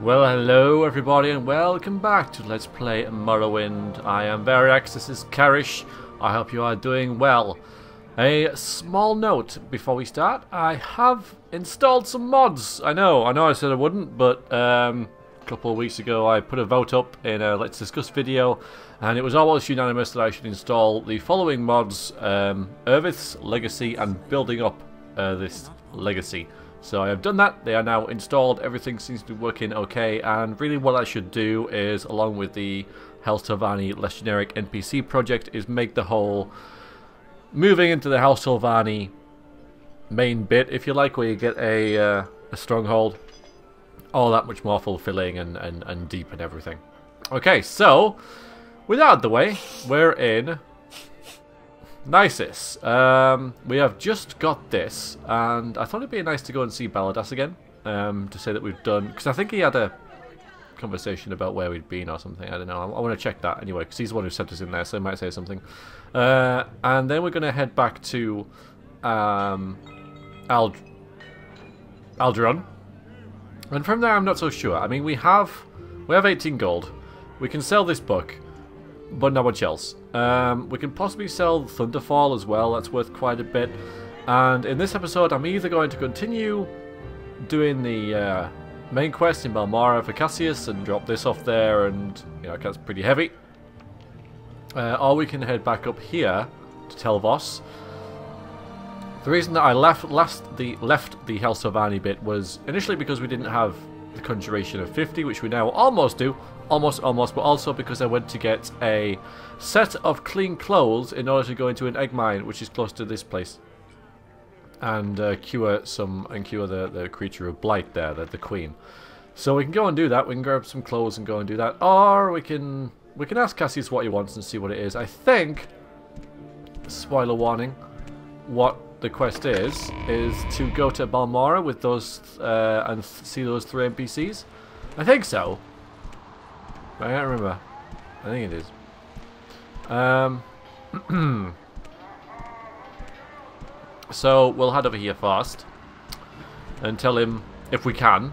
Well, hello everybody and welcome back to Let's Play Morrowind. I am Veriax, this is Karish. I hope you are doing well. A small note before we start, I have installed some mods. I know I said I wouldn't, but a couple of weeks ago I put a vote up in a Let's Discuss video, and it was almost unanimous that I should install the following mods: Earth's Legacy and Building Up this Legacy. So I have done that, they are now installed, everything seems to be working okay, and really what I should do is, along with the Telvanni less generic NPC project, is make the whole moving into the Telvanni main bit, if you like, where you get a stronghold, all that much more fulfilling and deep and everything. Okay, so, with that out of the way, we're in Nisus. We have just got this, and I thought it'd be nice to go and see Baladas again, to say that we've done, because I think he had a conversation about where we'd been or something. I don't know. I want to check that anyway, because he's the one who sent us in there, so he might say something. And then we're going to head back to Alderon, and from there I'm not so sure. I mean, we have 18 gold. We can sell this book, but not much else. We can possibly sell Thunderfall as well, that's worth quite a bit. And in this episode I'm either going to continue doing the main quest in Balmora for Cassius and drop this off there, and you know, that's pretty heavy. Or we can head back up here to Telvos. The reason that I left the Telvanni bit was initially because we didn't have the Conjuration of 50, which we now almost do. Almost, but also because I went to get a set of clean clothes in order to go into an egg mine, which is close to this place, and cure the creature of blight there, the queen. So we can go and do that. We can grab some clothes and go and do that, or we can ask Cassius what he wants and see what it is. I think, spoiler warning, what the quest is to go to Balmora with those and see those 3 NPCs. I think so. I can't remember. I think it is. So we'll head over here first and tell him, if we can,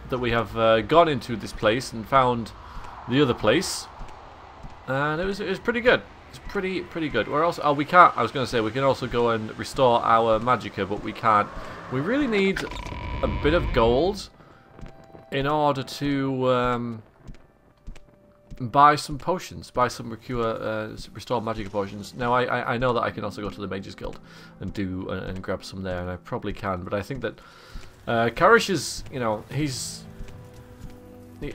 that we have gone into this place and found the other place, and it was pretty good. It's pretty good. Where else? Oh, we can't. I was going to say we can also go and restore our magicka, but we can't. We really need a bit of gold in order to buy some potions, buy some restore magic potions. Now I know that I can also go to the Mages Guild and do and grab some there, and I probably can. But I think that Karish is, you know,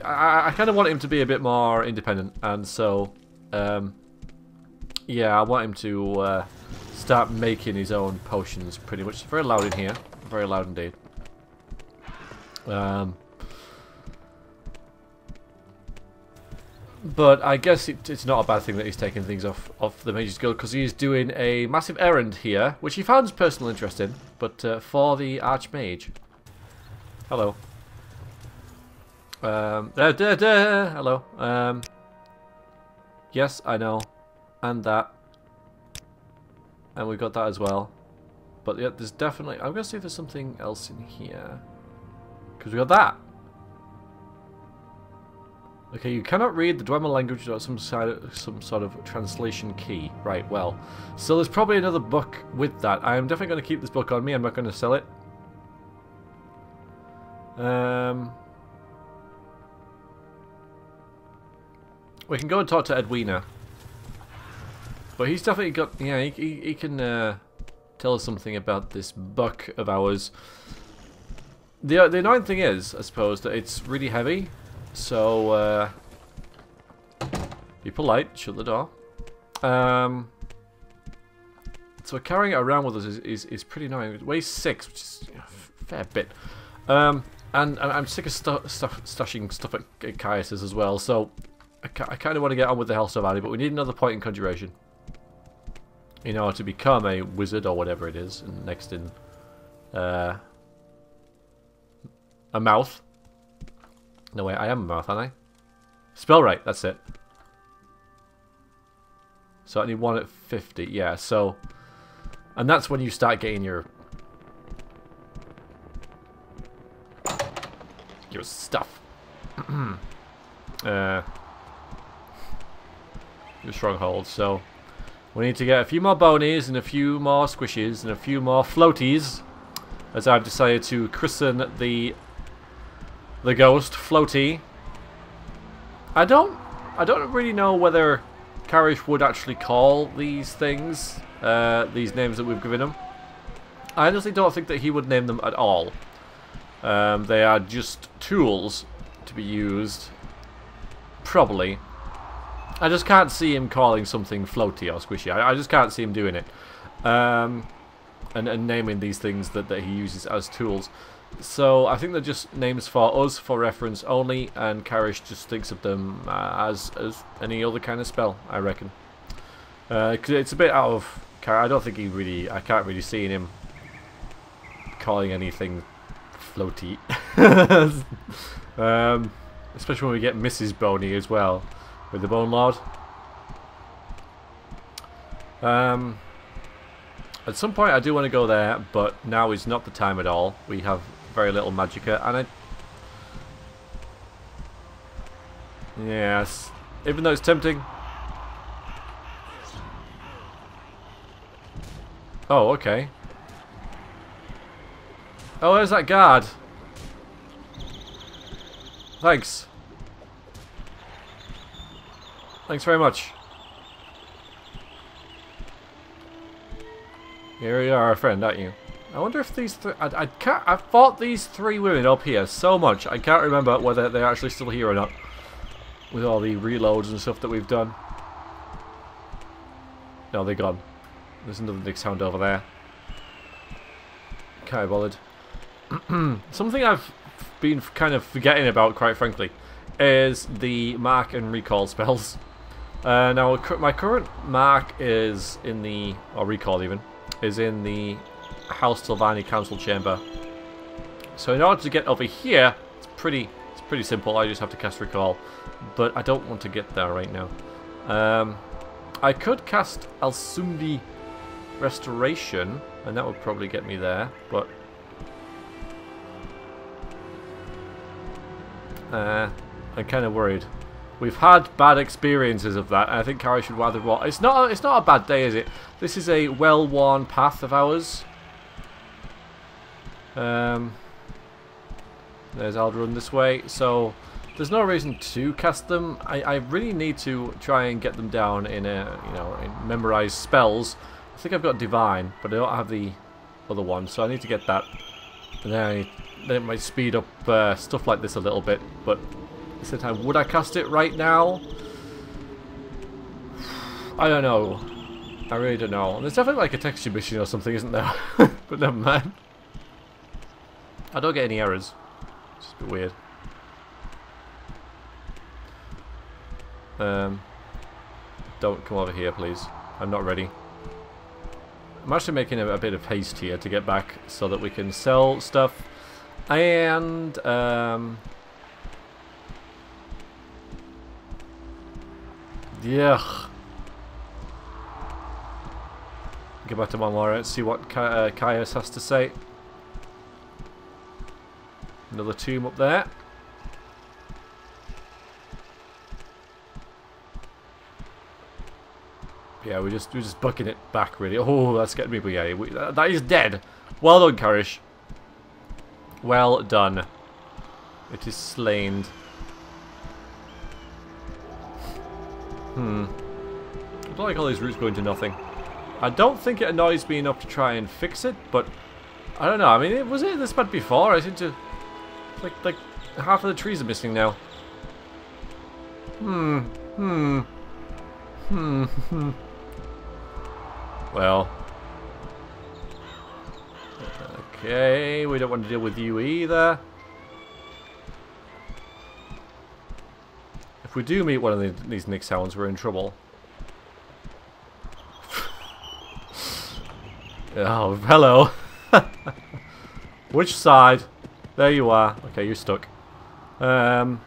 I kind of want him to be a bit more independent, and so yeah, I want him to start making his own potions. Pretty much. It's very loud in here, very loud indeed. But I guess it's not a bad thing that he's taking things off the Mages Guild, because he is doing a massive errand here, which he found personal interest in, but for the Archmage. Hello. Hello. Yes, I know. And that. And we got that as well. But yeah, there's definitely... I'm going to see if there's something else in here. Because we got that. Okay, you cannot read the Dwemer language without some sort of translation key. Right, well. So there's probably another book with that. I am definitely going to keep this book on me. I'm not going to sell it. We can go and talk to Edwina. But he's definitely got... Yeah, he can tell us something about this book of ours. The annoying thing is, I suppose, that it's really heavy. So, be polite, shut the door. So carrying it around with us is pretty annoying. It weighs 6, which is a fair bit. And I'm sick of stashing stuff at Caius's as well, so I kind of want to get on with the Telvanni, but we need another point in Conjuration in order to become a wizard or whatever it is, and next in a mouth. No, wait, I am a mouth, aren't I? Spell right, that's it. So I need 1 at 50, yeah, so... And that's when you start getting your stuff. stronghold. So we need to get a few more bonies and a few more squishes and a few more floaties, as I've decided to christen the ghost floaty. I don't really know whether Karish would actually call these things these names that we've given him. I honestly don't think that he would name them at all. They are just tools to be used, probably. I just can't see him calling something floaty or squishy. I just can't see him doing it. And naming these things that he uses as tools. So I think they're just names for us, for reference only, and Karish just thinks of them as any other kind of spell, I reckon. 'Cause it's a bit out of... I don't think I can't really see him calling anything floaty. Especially when we get Mrs. Boney as well, with the Bone Lord. At some point I do want to go there, but now is not the time at all. We have very little magicka, and yes, even though it's tempting. Oh, okay. Oh, there's that guard. Thanks. Thanks very much. Here you are, friend, aren't you? I wonder if these three... I fought these three women up here so much, I can't remember whether they're actually still here or not. With all the reloads and stuff that we've done. No, they're gone. There's another Nick sound over there. Can't be bothered. Something I've been kind of forgetting about, quite frankly, is the mark and recall spells. Now, my current mark is in the... or recall even. Is in the House Telvanni Council Chamber. So in order to get over here, it's pretty simple. I just have to cast recall, but I don't want to get there right now. I could cast Alsumdi Restoration, and that would probably get me there, but I'm kind of worried. We've had bad experiences of that, and I think Karish should rather walk. It's not a bad day, is it? This is a well-worn path of ours. There's Aldrun this way, so there's no reason to cast them. I really need to try and get them down in in memorized spells. I think I've got Divine, but I don't have the other one, so I need to get that. And then it might speed up stuff like this a little bit, but at the same time, would I cast it right now? I don't know. I really don't know. There's definitely like a texture mission or something, isn't there? But never mind. I don't get any errors. It's just a bit weird. Don't come over here, please. I'm not ready. I'm actually making a bit of haste here to get back so that we can sell stuff. And yeah. Get back to Monmora and see what Caius has to say. Another tomb up there. Yeah, we're just bucking it back, really. Oh, that's getting me. But yeah, that is dead. Well done, Karish. Well done. It is slain. I don't like all these routes going to nothing. I don't think it annoys me enough to try and fix it, but I don't know. I mean, was it this bad before? I seem to like half of the trees are missing now. Well. Okay, we don't want to deal with you either. If we do meet one of these Nick sounds, we're in trouble. Oh, hello. Which side? There you are. Okay, you're stuck. We're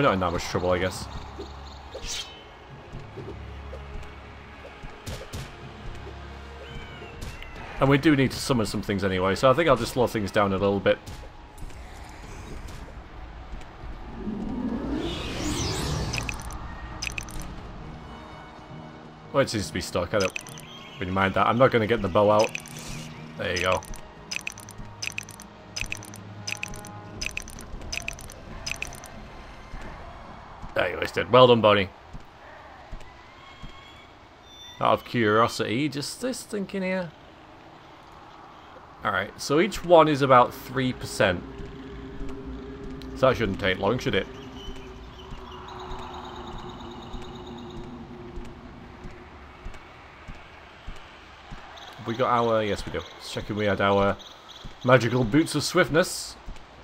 not in that much trouble, I guess. And we do need to summon some things anyway, so I think I'll just slow things down a little bit. Oh, it seems to be stuck. I don't really mind that. I'm not going to get the bow out. There you go. There you go, it's dead. Well done, Bonnie. Out of curiosity, just this thinking here. Alright, so each one is about 3%. So that shouldn't take long, should it? Have we got our... Yes, we do. Let's check if we had our magical boots of swiftness,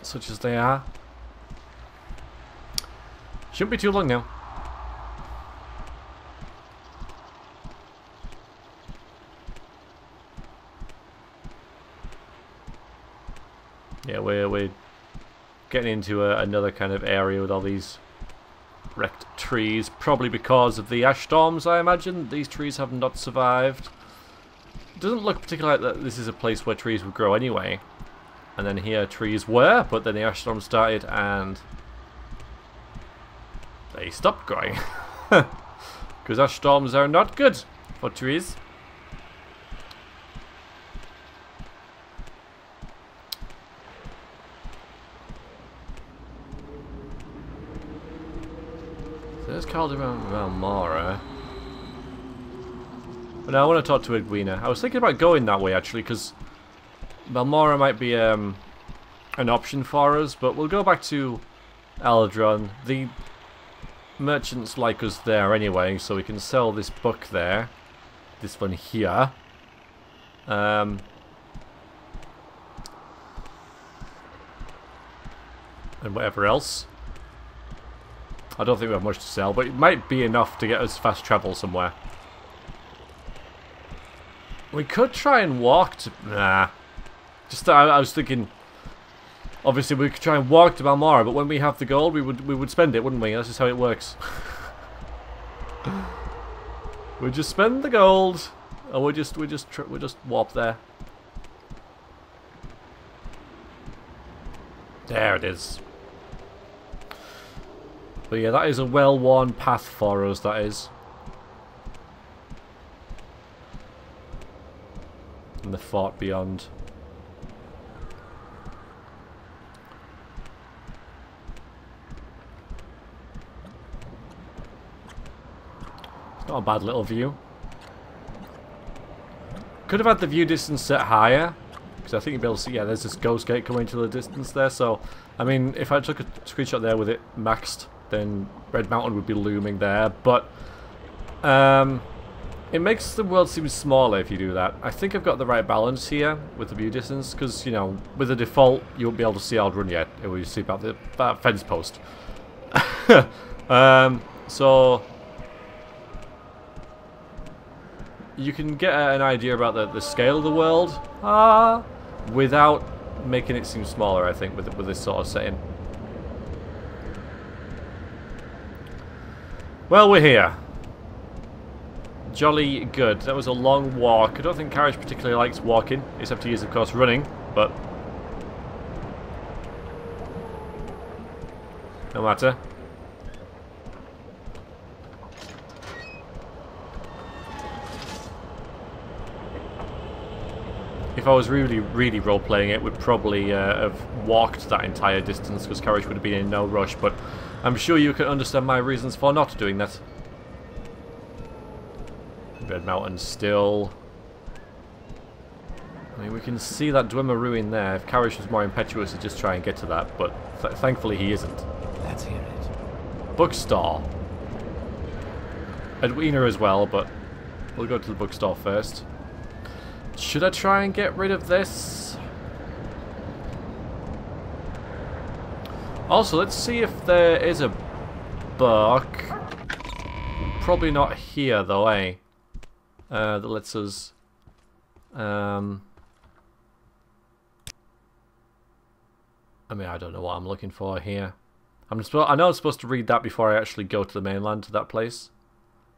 such as they are. Shouldn't be too long now. Yeah, we're getting into another kind of area with all these wrecked trees, probably because of the ash storms, I imagine. These trees have not survived. It doesn't look particularly like that this is a place where trees would grow anyway. And then here trees were, but then the ash storm started and they stopped growing. Because ash storms are not good for trees. There's Calderon Valmora. But now I want to talk to Edwina. I was thinking about going that way actually, because Valmora might be an option for us, but we'll go back to Eldron. The merchants like us there anyway, so we can sell this book there. This one here. And whatever else. I don't think we have much to sell, but it might be enough to get us fast travel somewhere. We could try and walk to... Nah. Just I was thinking... Obviously we could try and walk to Balmora, but when we have the gold we would spend it, wouldn't we? That's just how it works. We'd just spend the gold and we'll just warp there. There it is. But yeah, that is a well-worn path for us, that is. And the fort beyond. It's not a bad little view. Could have had the view distance set higher, because I think you'd be able to see, yeah, there's this ghost gate coming to the distance there, so, I mean, if I took a screenshot there with it maxed, then Red Mountain would be looming there, but it makes the world seem smaller if you do that. I think I've got the right balance here with the view distance, because, you know, with the default, you won't be able to see Aldrun yet. It will see about that fence post. So you can get an idea about the scale of the world without making it seem smaller, I think, with this sort of setting. Well, we're here. Jolly good. That was a long walk. I don't think Karish particularly likes walking, except he is, of course, running, but no matter. If I was really role-playing it, would probably have walked that entire distance, because Karish would have been in no rush, but I'm sure you can understand my reasons for not doing that. Red Mountain still. I mean, we can see that Dwemer ruin there. If Karish was more impetuous, he'd just try and get to that, but thankfully he isn't. Let's hear it. Bookstore. Edwina as well, but we'll go to the bookstore first. Should I try and get rid of this? Also, let's see if there is a book. Probably not here, though, eh? That lets us... I mean, I don't know what I'm looking for here. I know I'm supposed to read that before I actually go to the mainland, to that place.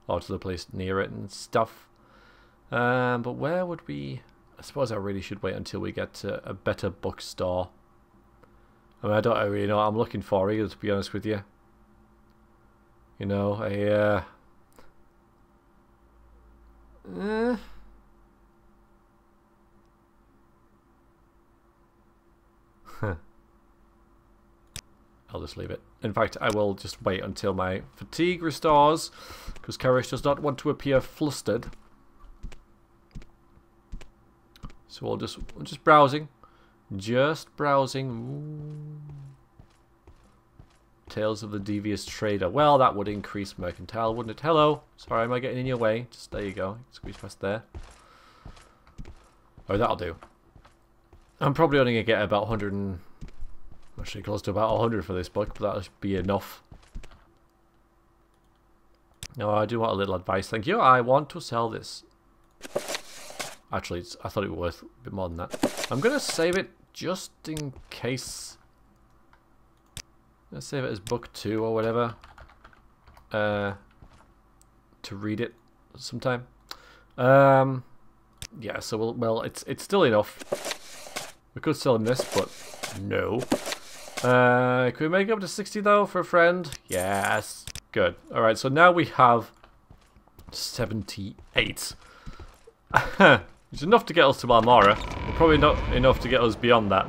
Or to the place near it and stuff. But where would we... I suppose I really should wait until we get to a better bookstore. I mean, I don't really know what I'm looking for either, to be honest with you. You know, I'll just leave it. In fact, I will just wait until my fatigue restores, because Karish does not want to appear flustered. So we're just browsing. Just browsing. Ooh. Tales of the Devious Trader. Well, that would increase mercantile, wouldn't it? Hello. Sorry, am I getting in your way? Just there you go. Squeeze past there. Oh, that'll do. I'm probably only going to get about 100 and... actually close to about 100 for this book, but that'll be enough. No, I do want a little advice. Thank you. I want to sell this. Actually, I thought it was worth a bit more than that. I'm going to save it just in case. Let's save it as book 2 or whatever. To read it sometime. Yeah, so well, it's still enough. We could sell him this, but no. Can we make it up to 60 though for a friend? Yes. Good. Alright, so now we have 78. It's enough to get us to Balmora, but probably not enough to get us beyond that.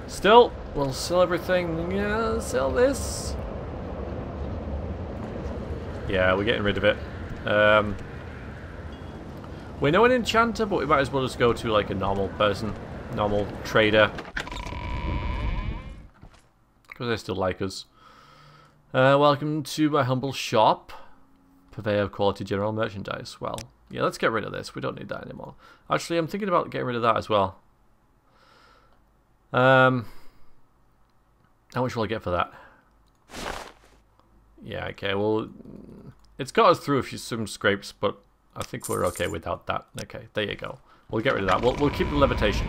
Still, we'll sell everything. Yeah, sell this. Yeah, we're getting rid of it. We know an enchanter, but we might as well just go to like a normal person, normal trader. Because they still like us. Welcome to my humble shop. Purveyor of quality general merchandise. Well, yeah, let's get rid of this. We don't need that anymore. Actually, I'm thinking about getting rid of that as well. How much will I get for that? Yeah, okay, well, it's got us through some scrapes, but I think we're okay without that. Okay, there you go. We'll get rid of that. We'll keep the levitation.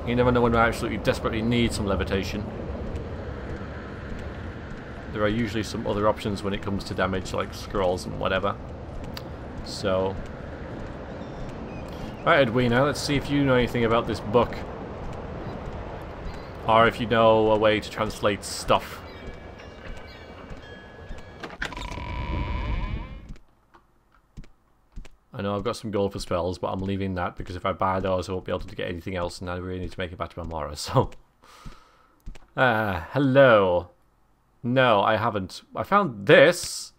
You never know when we absolutely desperately need some levitation. There are usually some other options when it comes to damage, like scrolls and whatever. So... right, Edwina, let's see if you know anything about this book. Or if you know a way to translate stuff. I know I've got some gold for spells, but I'm leaving that because if I buy those I won't be able to get anything else and I really need to make it back to Balmora, so... hello. No, I haven't. I found this.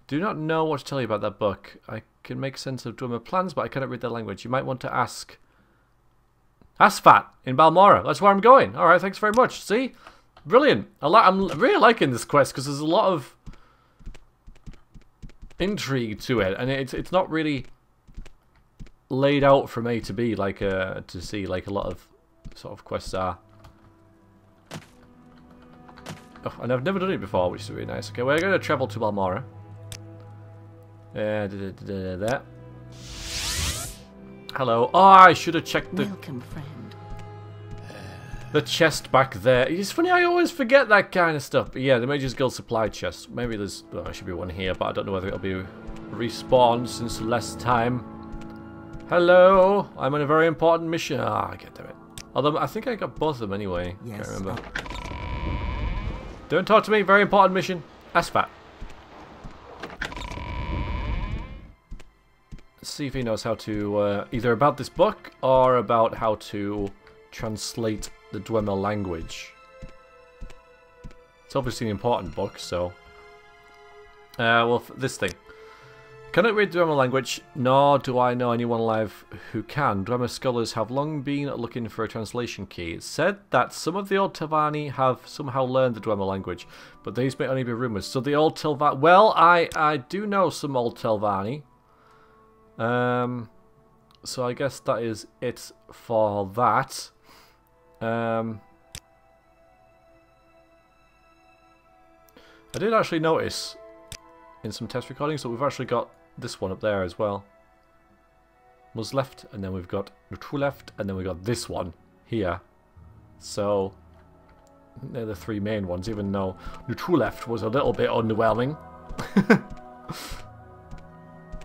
Do not know what to tell you about that book. I can make sense of Dwemer plans, but I cannot read their language. You might want to ask... Asfat in Balmora. That's where I'm going. Alright, thanks very much. See? Brilliant. I'm really liking this quest because there's a lot of intrigue to it, and it's not really laid out from A to B like to C like a lot of sort of quests are. Oh, and I've never done it before, which is really nice. Okay, we're going to travel to Balmora. There. Hello. Oh, I should have checked the... Welcome, friend. The chest back there. It's funny, I always forget that kind of stuff. But yeah, the Mage's Guild supply chest. Maybe there's... well, there should be one here, but I don't know whether it'll be respawned since less time. Hello. I'm on a very important mission. Ah, I get to it. Although, I think I got both of them anyway. Yes. Can't remember. Don't talk to me. Very important mission. Asfat. Let's see if he knows how to, either about this book or about how to translate the Dwemer language. It's obviously an important book, so... well, this thing. Cannot read Dwemer language, nor do I know anyone alive who can. Dwemer scholars have long been looking for a translation key. It's said that some of the old Telvanni have somehow learned the Dwemer language, but these may only be rumours. So the old Telvanni... well, I do know some old Telvanni. So I guess that is it for that. I did actually notice in some test recordings that we've actually got this one up there as well. Was left, and then we've got Neutral left, and then we've got this one here. So they're the three main ones, even though Neutral left was a little bit underwhelming.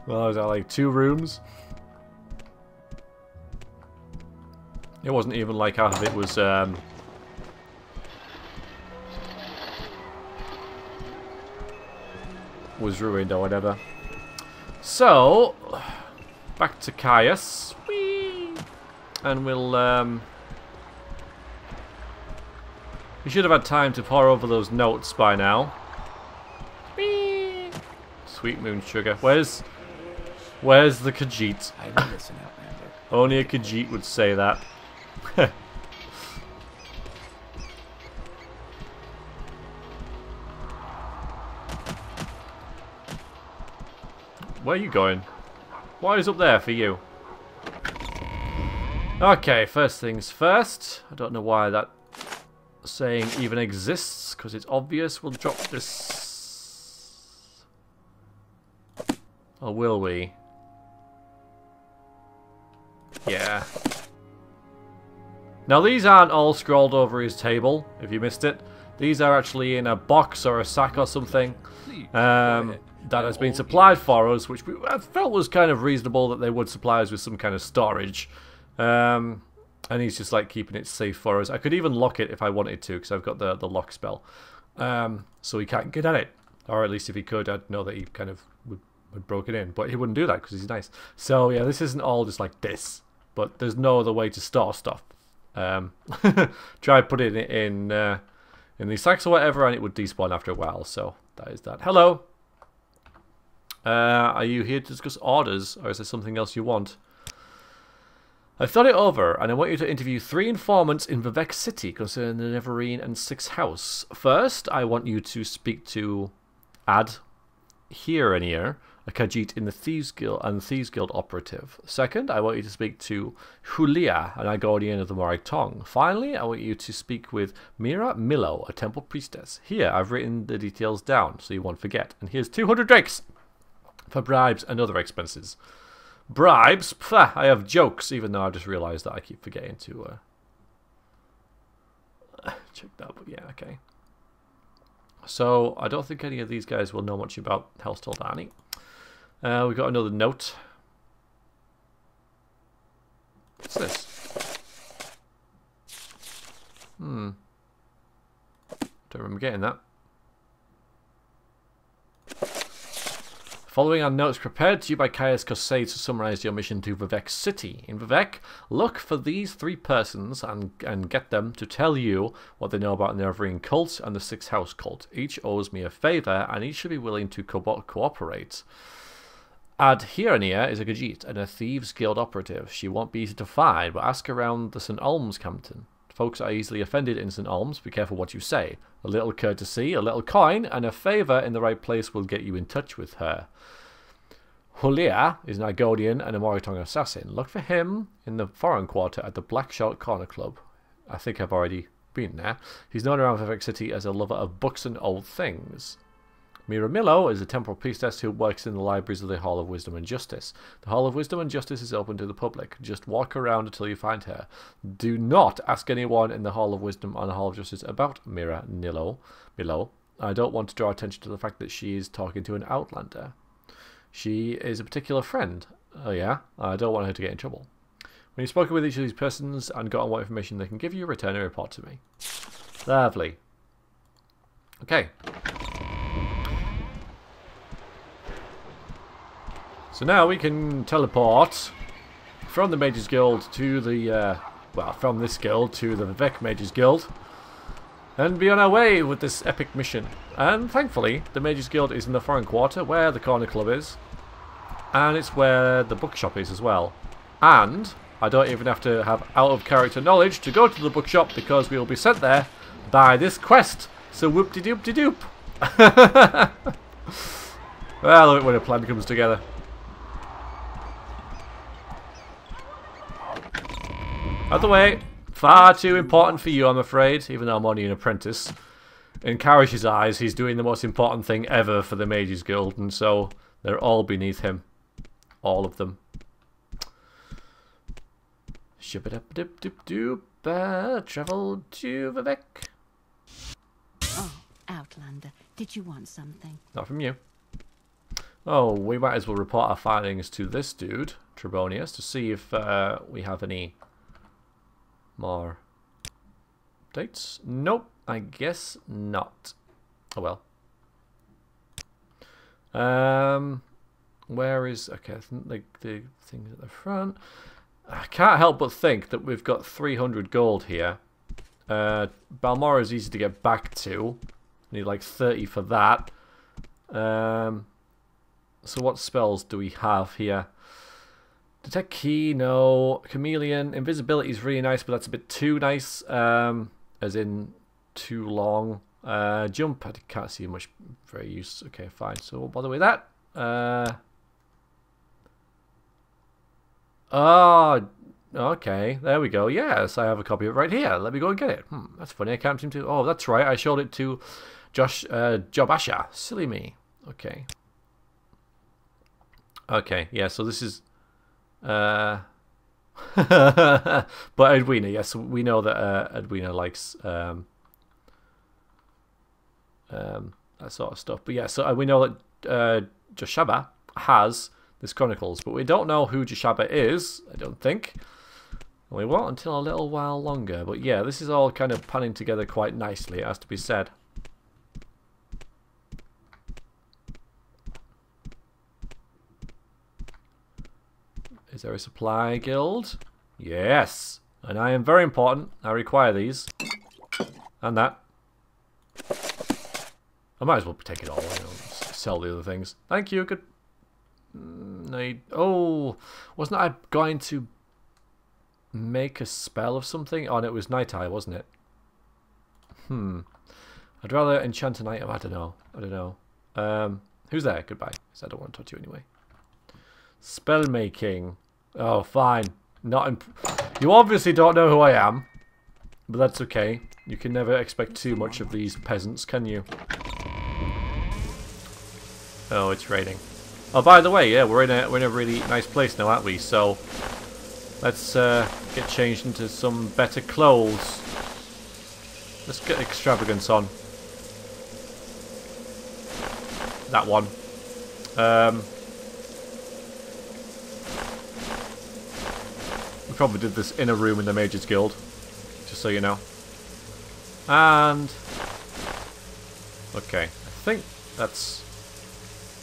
Well, was that like 2 rooms? It wasn't even like half of it was ruined or whatever. So, back to Caius. Whee! And we'll, we should have had time to pore over those notes by now. Whee! Sweet moon sugar. Where's the Khajiit? I know this an outlander. Only a Khajiit would say that. Where are you going? What is up there for you? Okay, first things first. I don't know why that saying even exists, because it's obvious. We'll drop this. Or will we? Yeah. Now these aren't all scrolled over his table, if you missed it. These are actually in a box or a sack or something. That has been supplied for us, which I felt was kind of reasonable that they would supply us with some kind of storage. And he's just like keeping it safe for us. I could even lock it if I wanted to, because I've got the lock spell. So he can't get at it. Or at least if he could, I'd know that he kind of would broke it in. But he wouldn't do that because he's nice. So yeah, this isn't all just like this. But there's no other way to store stuff. Try put it in these sacks or whatever, and it would despawn after a while. So that is that. Hello. Are you here to discuss orders, or is there something else you want? I've thought it over, and I want you to interview 3 informants in Vivec City concerning the Neverine and 6th House. First, I want you to speak to Ad Hiranier, a Khajiit in the Thieves Guild and Thieves Guild operative. Second, I want you to speak to Julia, an Igorian of the Morag Tong. Finally, I want you to speak with Mira Milo, a temple priestess. Here, I've written the details down so you won't forget. And here's 200 drakes for bribes and other expenses. Bribes? Pfft, I have jokes, even though I just realised that I keep forgetting to check that, but yeah, okay. So, I don't think any of these guys will know much about Telvanni. We've got another note. What's this? Don't remember getting that. Following our notes prepared to you by Caius Cossé to summarise your mission to Vivec City. In Vivec, look for these 3 persons and get them to tell you what they know about the Neverine cult and the 6th House cult. Each owes me a favour, and each should be willing to cooperate. Ad Hiranier is a Khajiit and a Thieves Guild operative. She won't be easy to find, but ask around the St. Olms Campton. Folks are easily offended in St. Olms. Be careful what you say. A little courtesy, a little coin, and a favour in the right place will get you in touch with her. Julia is an Igorian and a Moritong assassin. Look for him in the foreign quarter at the Black Shot Corner Club. I think I've already been there. He's known around Vivec City as a lover of books and old things. Mira Milo is a temporal priestess who works in the libraries of the Hall of Wisdom and Justice. The Hall of Wisdom and Justice is open to the public. Just walk around until you find her. Do not ask anyone in the Hall of Wisdom or the Hall of Justice about Mira Milo. I don't want to draw attention to the fact that she is talking to an outlander. She is a particular friend. Oh yeah? I don't want her to get in trouble. When you've spoken with each of these persons and got on what information they can give you, return a report to me. Lovely. Okay. So now we can teleport from the Mages Guild to the, well, from this guild to the Vivec Mages Guild and be on our way with this epic mission. And thankfully, the Mages Guild is in the foreign quarter where the Corner Club is, and it's where the bookshop is as well. And I don't even have to have out-of-character knowledge to go to the bookshop because we will be sent there by this quest. So whoop-de-doop-de-doop. Well, I love it when a plan comes together. Out of the way. Far too important for you, I'm afraid, even though I'm only an apprentice. In Karish's eyes, he's doing the most important thing ever for the Mages Guild, and so they're all beneath him. All of them. Shibba-dip-dip-dip-doop. Travel to Vivec. Oh, Outlander, did you want something? Not from you. Oh, we might as well report our findings to this dude, Trebonius, to see if we have any more updates. Nope, I guess not. Oh well. Where is... Okay, I think the thing at the front. I can't help but think that we've got 300 gold here. Balmora is easy to get back to. Need like 30 for that. So what spells do we have here? Detect key, no. Chameleon. Invisibility is really nice, but that's a bit too nice. As in too long. Jump, I can't see much very use. Okay, fine. So we'll bother with that. Oh, okay. There we go. Yes, I have a copy of it right here. Let me go and get it. That's funny. I can't seem to... Oh, that's right. I showed it to Jobasha. Silly me. Okay. Okay, yeah, so this is... but Edwina, yes, we know that Edwina likes that sort of stuff. But yeah, so we know that Joshaba has this Chronicles, but we don't know who Joshaba is, I don't think. We won't until a little while longer. But yeah, this is all kind of panning together quite nicely, it has to be said. Is there a supply guild? Yes. And I am very important. I require these. And that. I might as well take it all. Sell the other things. Thank you. Good. Oh, wasn't I going to make a spell of something? Oh, and it was night eye, wasn't it? I'd rather enchant an item. I don't know. I don't know. Who's there? Goodbye. Because I don't want to touch you anyway. Spell making. Oh, fine. You obviously don't know who I am, but that's okay. You can never expect too much of these peasants, can you? Oh, it's raining. Oh, by the way, yeah, we're in a really nice place now, aren't we? So let's get changed into some better clothes. Let's get extravagance on. That one. We probably did this in a room in the Mages Guild, just so you know. And okay, I think that's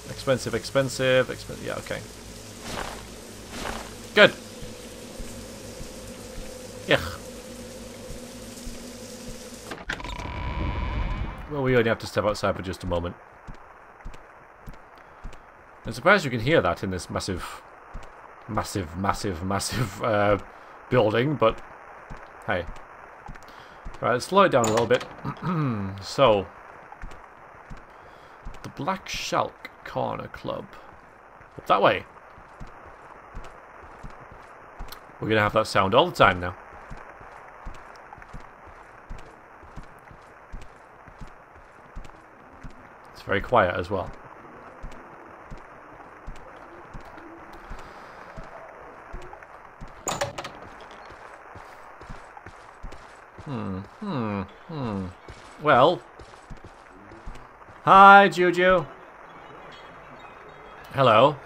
expensive. Yeah, okay. Good. Yeah. Well, we only have to step outside for just a moment. I'm surprised you can hear that in this massive building, but hey. Right, let's slow it down a little bit. So, the Black Shalk Corner Club. Up that way. We're going to have that sound all the time now. It's very quiet as well. Well. Hi, Juju. Hello.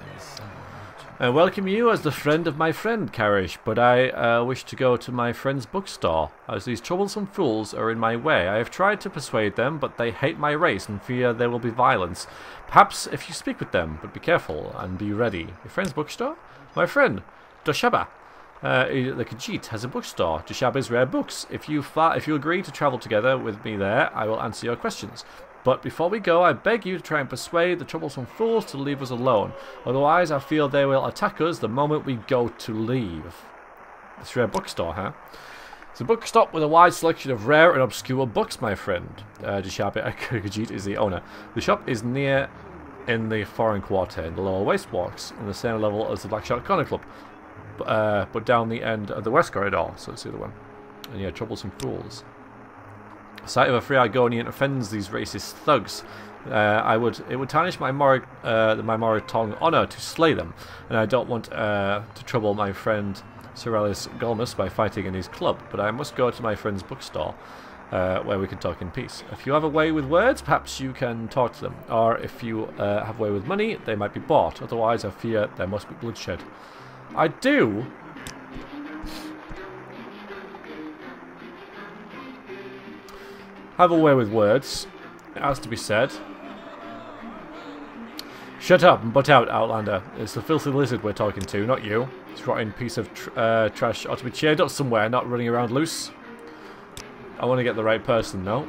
I welcome you as the friend of my friend, Karish, but I wish to go to my friend's bookstore, as these troublesome fools are in my way. I have tried to persuade them, but they hate my race and fear there will be violence. Perhaps if you speak with them, but be careful and be ready. Your friend's bookstore? My friend, Doshaba. The Khajiit has a bookstore, Doshaba's Rare Books. If you agree to travel together with me there, I will answer your questions. But before we go, I beg you to try and persuade the troublesome fools to leave us alone. Otherwise, I fear they will attack us the moment we go to leave. It's a rare bookstore, huh? It's a bookstop with a wide selection of rare and obscure books, my friend. Doshaba Khajiit is the owner. The shop is near in the Foreign Quarter, in the lower waste walks, in the same level as the Black Shark Corner Club. But down the end of the West Corridor, so it's the other one. And yeah, troublesome fools. The sight of a free Argonian offends these racist thugs. It would tarnish my Moritong honour to slay them, and I don't want to trouble my friend Sirelis Golmus by fighting in his club, but I must go to my friend's bookstore. where we can talk in peace. If you have a way with words, perhaps you can talk to them. Or if you have a way with money, they might be bought. Otherwise, I fear there must be bloodshed. I do have a way with words. It has to be said. Shut up and butt out, Outlander. It's the filthy lizard we're talking to, not you. This rotten piece of trash ought to be chained up somewhere, not running around loose. I want to get the right person, though.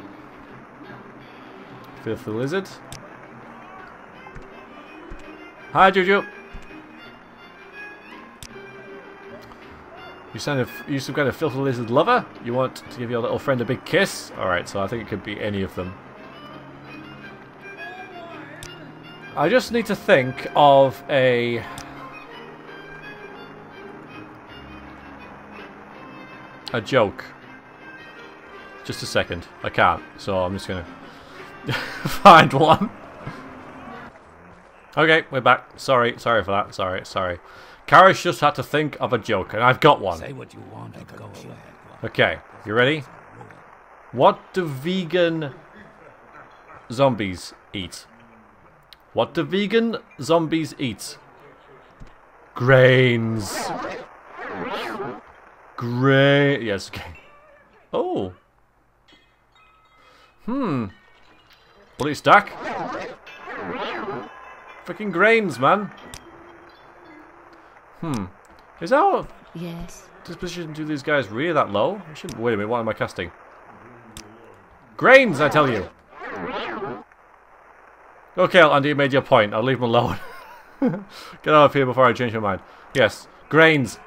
Filthy lizard. Hi, Juju. You some kind of filthy lizard lover? You want to give your little friend a big kiss? Alright, so I think it could be any of them. I just need to think of a joke. Just a second. I can't, so I'm just gonna find one. Okay, we're back. Sorry for that. Sorry. Karish just had to think of a joke, and I've got one. Say what you want and go away. Okay, you ready? What do vegan zombies eat? What do vegan zombies eat? Grains. Yes, okay. Oh. Will it stack? Freaking grains, man. Is our disposition to these guys really that low? I shouldn't. Wait a minute, what am I casting? Grains, I tell you. Okay, Andy, you made your point. I'll leave him alone. Get out of here before I change my mind. Yes, grains.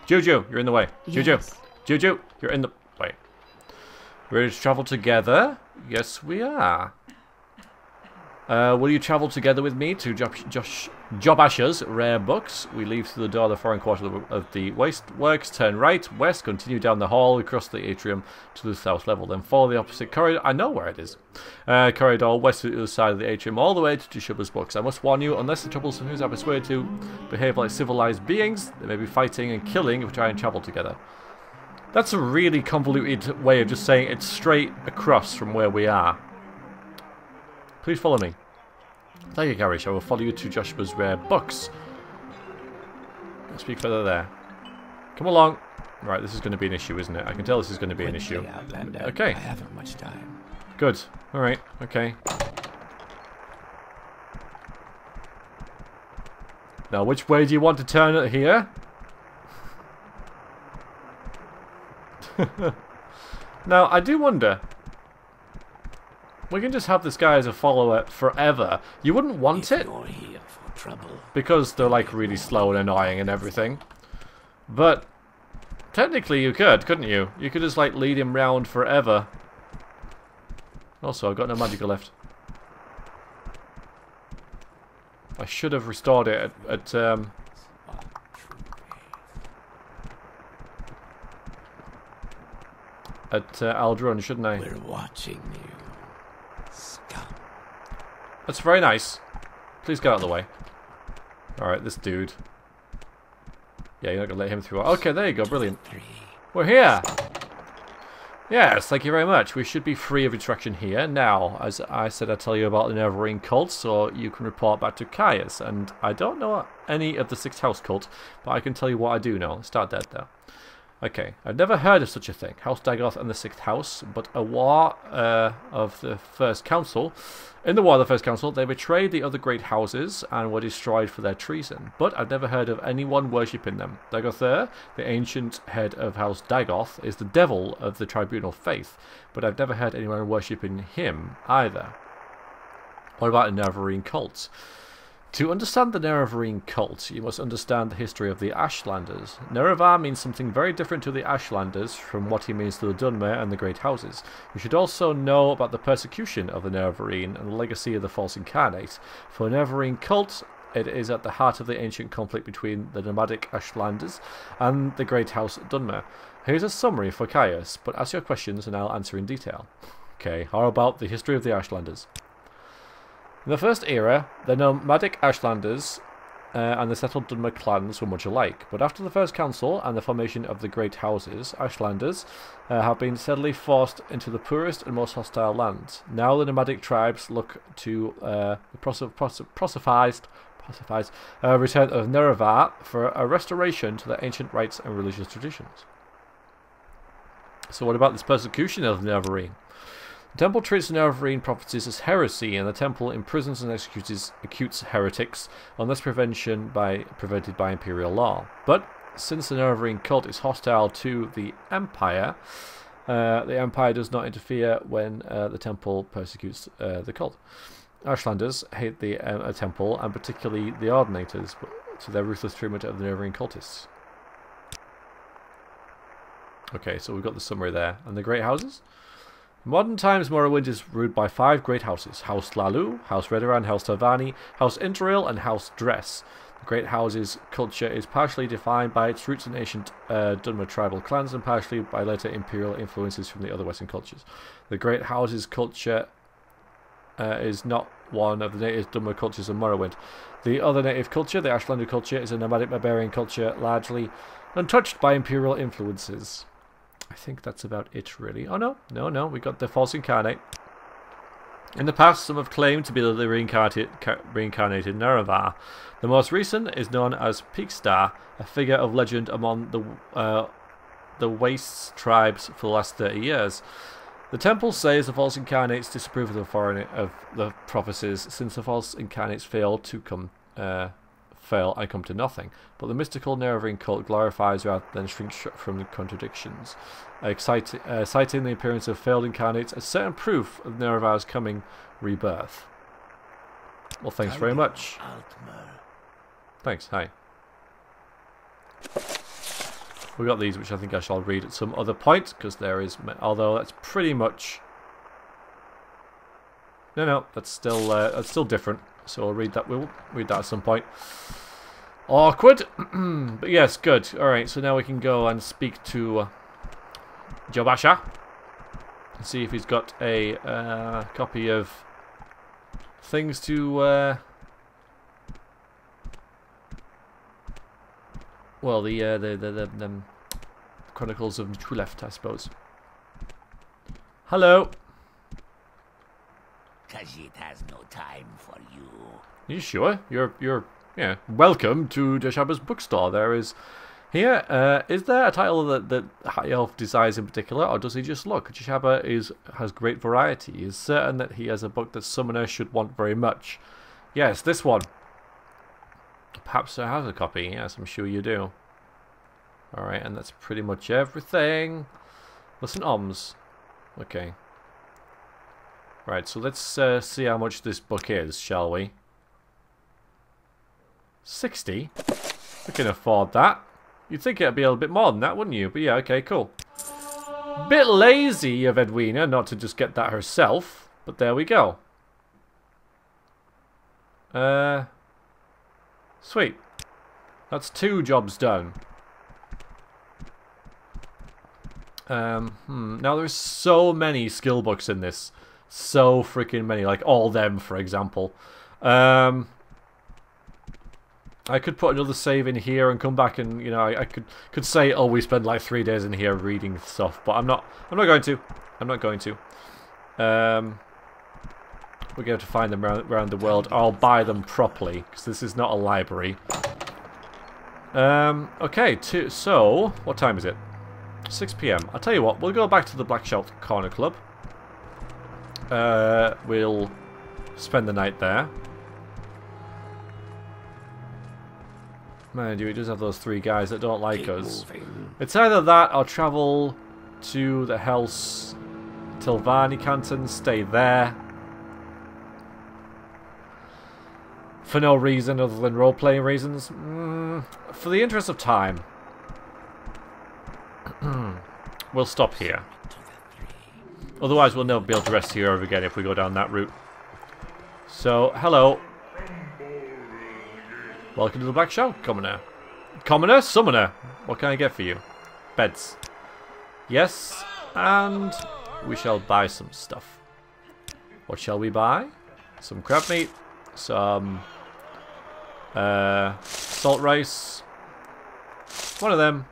Juju, you're in the way. Yes. Juju, you're in the way. Ready to travel together? Yes, we are. Will you travel together with me to Jobasha's rare books? We leave through the door of the foreign quarter of the waste works, turn right, west, continue down the hall, across the atrium to the south level, then follow the opposite corridor. I know where it is. Corridor west to the other side of the atrium, all the way to Jobasha's books. I must warn you, unless the troublesome who's are persuaded to behave like civilized beings, they may be fighting and killing if we try and travel together. That's a really convoluted way of just saying it's straight across from where we are. Please follow me. Thank you, Karish. I will follow you to Joshua's rare books. Let's speak further there. Come along. Right, this is going to be an issue, isn't it? I can tell this is going to be an issue. Okay. I haven't much time. Good. Alright. Okay. Now, which way do you want to turn it here? Now, I do wonder. We can just have this guy as a follower forever. You wouldn't want it, You're here for trouble. because they're like really slow and annoying and everything. But technically you could, couldn't you? You could just like lead him round forever. Also, I've got no magical left. I should have restored it at Aldrun, shouldn't I? We're watching you, scum. That's very nice. Please get out of the way. Alright, this dude. Yeah, you're not going to let him through. Okay, there you go. Brilliant. We're here. Yes, thank you very much. We should be free of interaction here. Now, as I said, I'll tell you about the Neverine cult, so you can report back to Caius. And I don't know any of the Sixth House cult, but I can tell you what I do know. Start dead, though. Okay, I've never heard of such a thing. House Dagoth and the Sixth House, but a war of the First Council. In the War of the First Council, they betrayed the other great houses and were destroyed for their treason. But I've never heard of anyone worshipping them. Dagothr, the ancient head of House Dagoth, is the devil of the Tribunal faith, but I've never heard anyone worshipping him either. What about a Neverine cult? To understand the Neverine cult, you must understand the history of the Ashlanders. Nerevar means something very different to the Ashlanders from what he means to the Dunmer and the Great Houses. You should also know about the persecution of the Neverine and the legacy of the False Incarnate. For a Neverine cult, it is at the heart of the ancient conflict between the nomadic Ashlanders and the Great House Dunmer. Here's a summary for Caius, but ask your questions and I'll answer in detail. Okay, how about the history of the Ashlanders? In the First Era, the nomadic Ashlanders and the settled Dunmer clans were much alike. But after the First Council and the formation of the Great Houses, Ashlanders have been steadily forced into the poorest and most hostile lands. Now the nomadic tribes look to the pacifized return of Nerevar for a restoration to their ancient rites and religious traditions. So what about this persecution of Nerevarine? The Temple treats Nerevarine prophecies as heresy, and the Temple imprisons and executes heretics unless prevented by Imperial law. But since the Nerevarine cult is hostile to the Empire does not interfere when the Temple persecutes the cult. Ashlanders hate the Temple, and particularly the Ordinators, to their ruthless treatment of the Nerevarine cultists. Okay, so we've got the summary there. And the Great Houses? In modern times, Morrowind is ruled by 5 great houses. House Lalu, House Redoran, House Telvanni, House Interil, and House Dress. The Great Houses' culture is partially defined by its roots in ancient Dunmer tribal clans and partially by later imperial influences from the other Western cultures. The Great Houses' culture is not one of the native Dunmer cultures of Morrowind. The other native culture, the Ashlander culture, is a nomadic barbarian culture largely untouched by imperial influences. I think that's about it, really. Oh, no, we got the false incarnate. In the past, some have claimed to be the reincarnated Nerevar. The most recent is known as Peakstar, a figure of legend among the Wastes tribes for the last 30 years. The Temple says the false incarnates disapprove of the prophecies, since the false incarnates fail and come to nothing. But the mystical Nerevarine cult glorifies rather than shrinks from the contradictions, citing the appearance of failed incarnates as certain proof of Nerevar's coming rebirth. Well, thanks very much. Thanks, hi. We got these, which I think I shall read at some other point, because there is, although that's pretty much... No, that's still different. So we'll read that at some point. Awkward. But yes, good. Alright, so now we can go and speak to Jobasha. And see if he's got a copy of things to... well, the Chronicles of Truleft, I suppose. Hello. Khajiit has no time for you. You sure? You're welcome to Deshaba's bookstore. There is here. Is there a title that High Elf desires in particular, or does he just look? Deshaba has great variety. He is certain that he has a book that Summoner should want very much. Yes, this one. Perhaps I have a copy. Yes, I'm sure you do. All right, and that's pretty much everything. Listen, OMS. Okay. Right, so let's see how much this book is, shall we? 60? We can afford that. You'd think it'd be a little bit more than that, wouldn't you? But yeah, okay, cool. Bit lazy of Edwina not to just get that herself, but there we go. Sweet. That's 2 jobs done. Now there's so many skill books in this. So freaking many, like all them, for example. I could put another save in here and come back and, you know, I could say, oh, we spend like 3 days in here reading stuff, but I'm not going to. I'm not going to. We're going to find them around the world. I'll buy them properly, because this is not a library. Okay, so, what time is it? 6 PM. I'll tell you what, we'll go back to the Black Shelf Corner Club. We'll spend the night there. Mind you, it does have those 3 guys that don't like us. It's either that or travel to the House Telvanni Canton, stay there. For no reason other than role-playing reasons. For the interest of time. We'll stop here. Otherwise, we'll never be able to rest here over again if we go down that route. So, hello. Welcome to the Black Shell, Commoner. Commoner? Summoner. What can I get for you? Beds. Yes, and we shall buy some stuff. What shall we buy? Some crab meat, some Salt rice. One of them.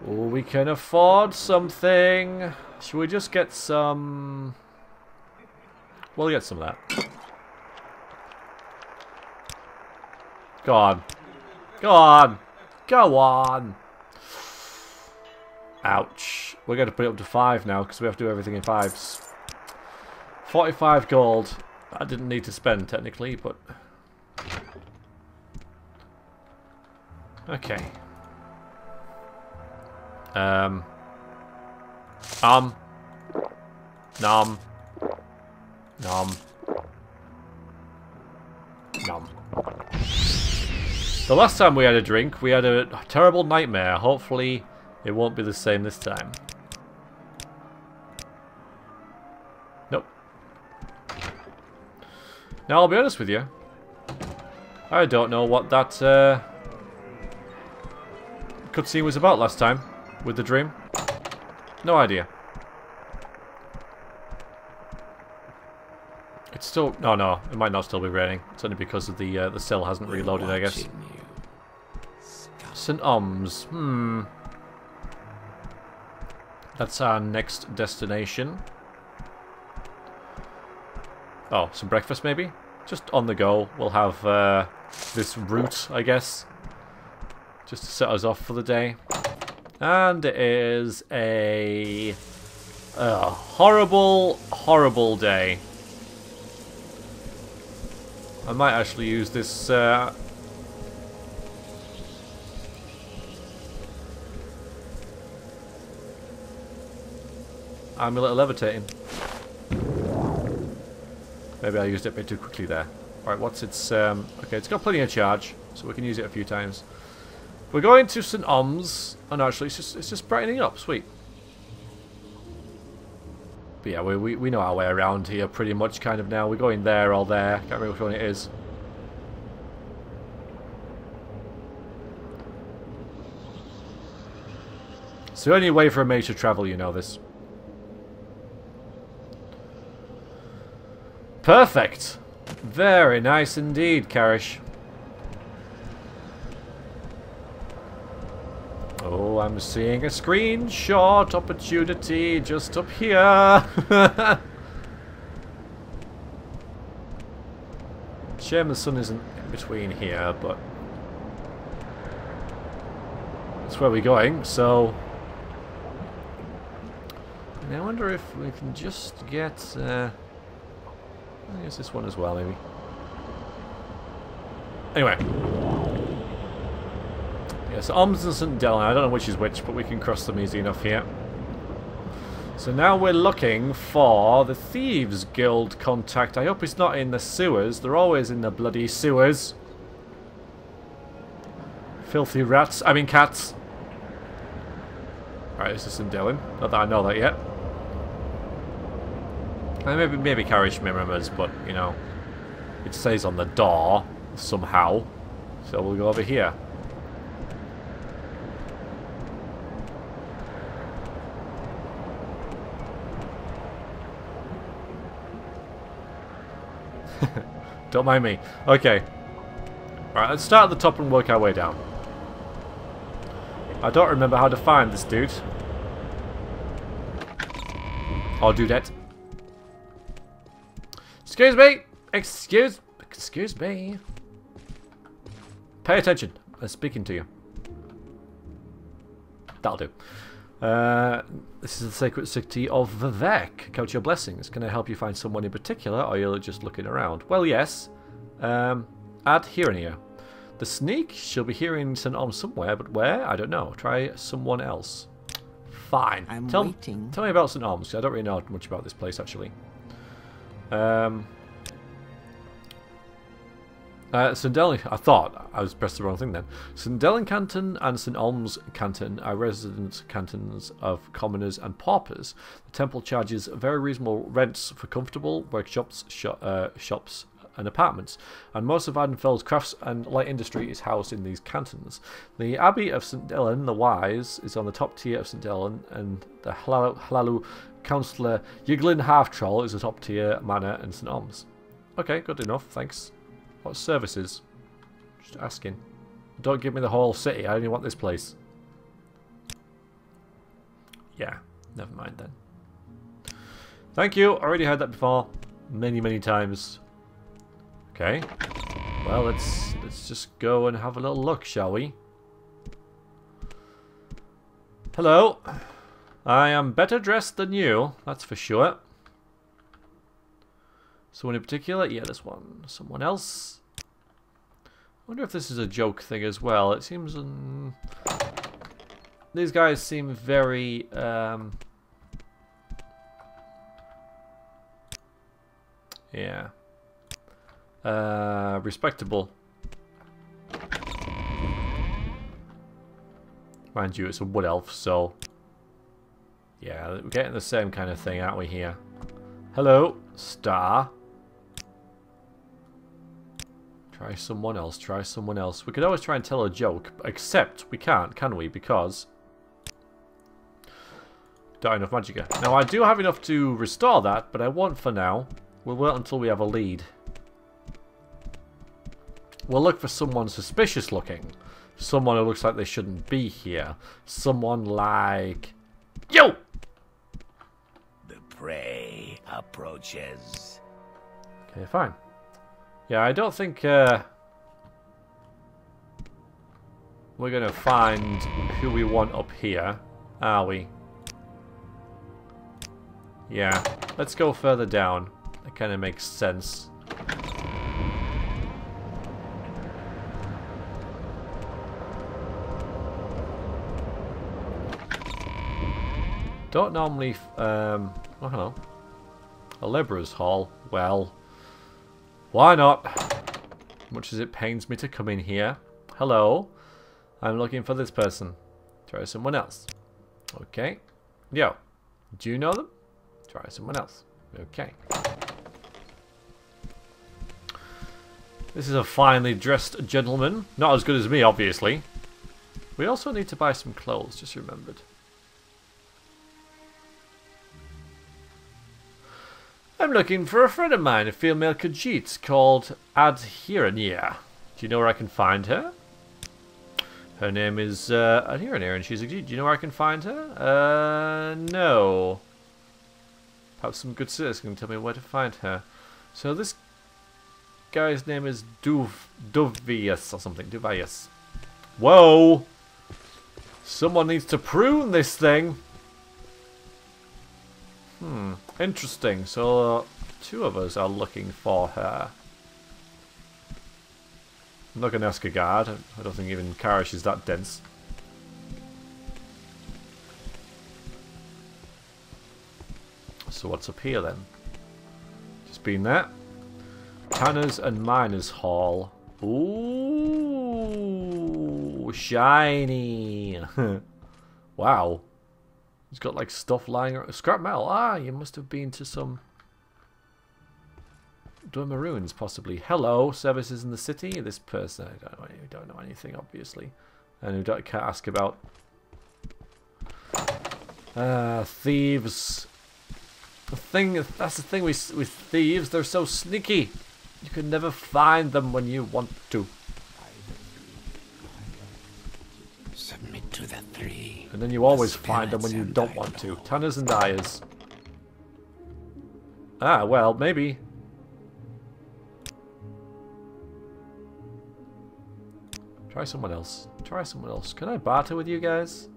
Oh, we can afford something. Should we just get some... We'll get some of that. Go on. Go on. Go on. Ouch. We're going to put it up to 5 now because we have to do everything in 5s. 45 gold. I didn't need to spend technically, but... Okay. Nom. Nom. Nom. The last time we had a drink, we had a terrible nightmare. Hopefully, it won't be the same this time. Nope. Now, I'll be honest with you. I don't know what that cutscene was about last time with the dream. No idea. It's still... Oh no, it might not still be raining. It's only because of the cell hasn't reloaded, I guess. St. Oms. That's our next destination. Oh, some breakfast maybe? Just on the go. We'll have this route, I guess. Just to set us off for the day. And it is a horrible, horrible day. I might actually use this... I'm a little levitating. Maybe I used it a bit too quickly there. Alright, what's its... okay, it's got plenty of charge, so we can use it a few times. We're going to St. Oms. Oh no, actually, it's just brightening up. Sweet. But yeah, we know our way around here pretty much kind of now. We're going there or there. Can't remember which one it is. It's the only way for a mage to travel, you know this. Perfect! Very nice indeed, Karish. Oh, I'm seeing a screenshot opportunity just up here. Shame the sun isn't in between here, but that's where we're going, so... And I wonder if we can just get... I guess this one as well, maybe. Anyway. Yes, Oms and St. Dylan. I don't know which is which, but we can cross them easy enough here. So now we're looking for the Thieves Guild contact. I hope he's not in the sewers. They're always in the bloody sewers. Filthy rats. I mean cats. Alright, this is St. Dylan. Not that I know that yet. Maybe Karish remembers, but, you know, it says on the door somehow. So we'll go over here. Don't mind me. Okay. Right, let's start at the top and work our way down. I don't remember how to find this dude. Or dudette. Excuse me! Excuse me. Pay attention. I'm speaking to you. That'll do. This is the sacred city of Vivec. Count your blessings. Can I help you find someone in particular, or you're just looking around? Well, yes. Add here and here. The sneak should be here in St. Oms somewhere, but where? I don't know. Try someone else. Fine. Tell me about St. Oms. I don't really know much about this place, actually. St. Dylan, I thought I was pressed the wrong thing then. St. Dylan Canton and St. Oms Canton are resident cantons of commoners and paupers. The temple charges very reasonable rents for comfortable workshops, shops, and apartments, and most of Ardenfeld's crafts and light industry is housed in these cantons. The Abbey of St. Dylan the Wise is on the top tier of St. Dylan, and the Hlalu Councillor Yiglin Half-Troll is a top tier manor in St. Oms. Okay, good enough, thanks. What services? Just asking. Don't give me the whole city. I only want this place. Yeah, never mind then. Thank you. Already heard that before. Many, many times. Okay. Well, let's just go and have a little look, shall we? Hello. I am better dressed than you, that's for sure. Someone in particular? Yeah, this one. Someone else? I wonder if this is a joke thing as well. It seems... these guys seem very... yeah. Respectable. Mind you, it's a wood elf, so... yeah, we're getting the same kind of thing, aren't we, here? Hello, star. Try someone else, try someone else. We could always try and tell a joke, except we can't, can we? Because... don't have enough magicka. Now, I do have enough to restore that, but I won't for now. We'll wait until we have a lead. We'll look for someone suspicious looking. Someone who looks like they shouldn't be here. Someone like... yo! The prey approaches. Okay, fine. Yeah, I don't think we're gonna find who we want up here, are we? Yeah, let's go further down. That kind of makes sense. Don't normally... oh, hello. A labourer's hall. Well, why not? Much as it pains me to come in here. Hello. I'm looking for this person. Try someone else. Okay. Yo. Do you know them? Try someone else. Okay. This is a finely dressed gentleman. Not as good as me, obviously. We also need to buy some clothes, just remembered. I'm looking for a friend of mine, a female Khajiit called Adhiranir. Do you know where I can find her? Her name is Adhiranir and she's a Khajiit. Do you know where I can find her? No. Perhaps some good citizen can tell me where to find her. So this guy's name is Duvius or something. Duvius. Whoa! Someone needs to prune this thing. Interesting. So, two of us are looking for her. I'm not going to ask a guard. I don't think even Karish is that dense. So what's up here then? Just been there. Tanner's and Miners Hall. Ooh, shiny. Wow. He's got like stuff lying around. Scrap metal. Ah, you must have been to some Maroons, possibly. Hello, services in the city. This person, I don't know anything, obviously, and who can't ask about. Thieves. That's the thing with thieves. They're so sneaky. You can never find them when you want to. Submit to the three. And then you always find them when you don't want to. Tanners and dyers. Ah, well, maybe. Try someone else. Try someone else. Can I barter with you guys?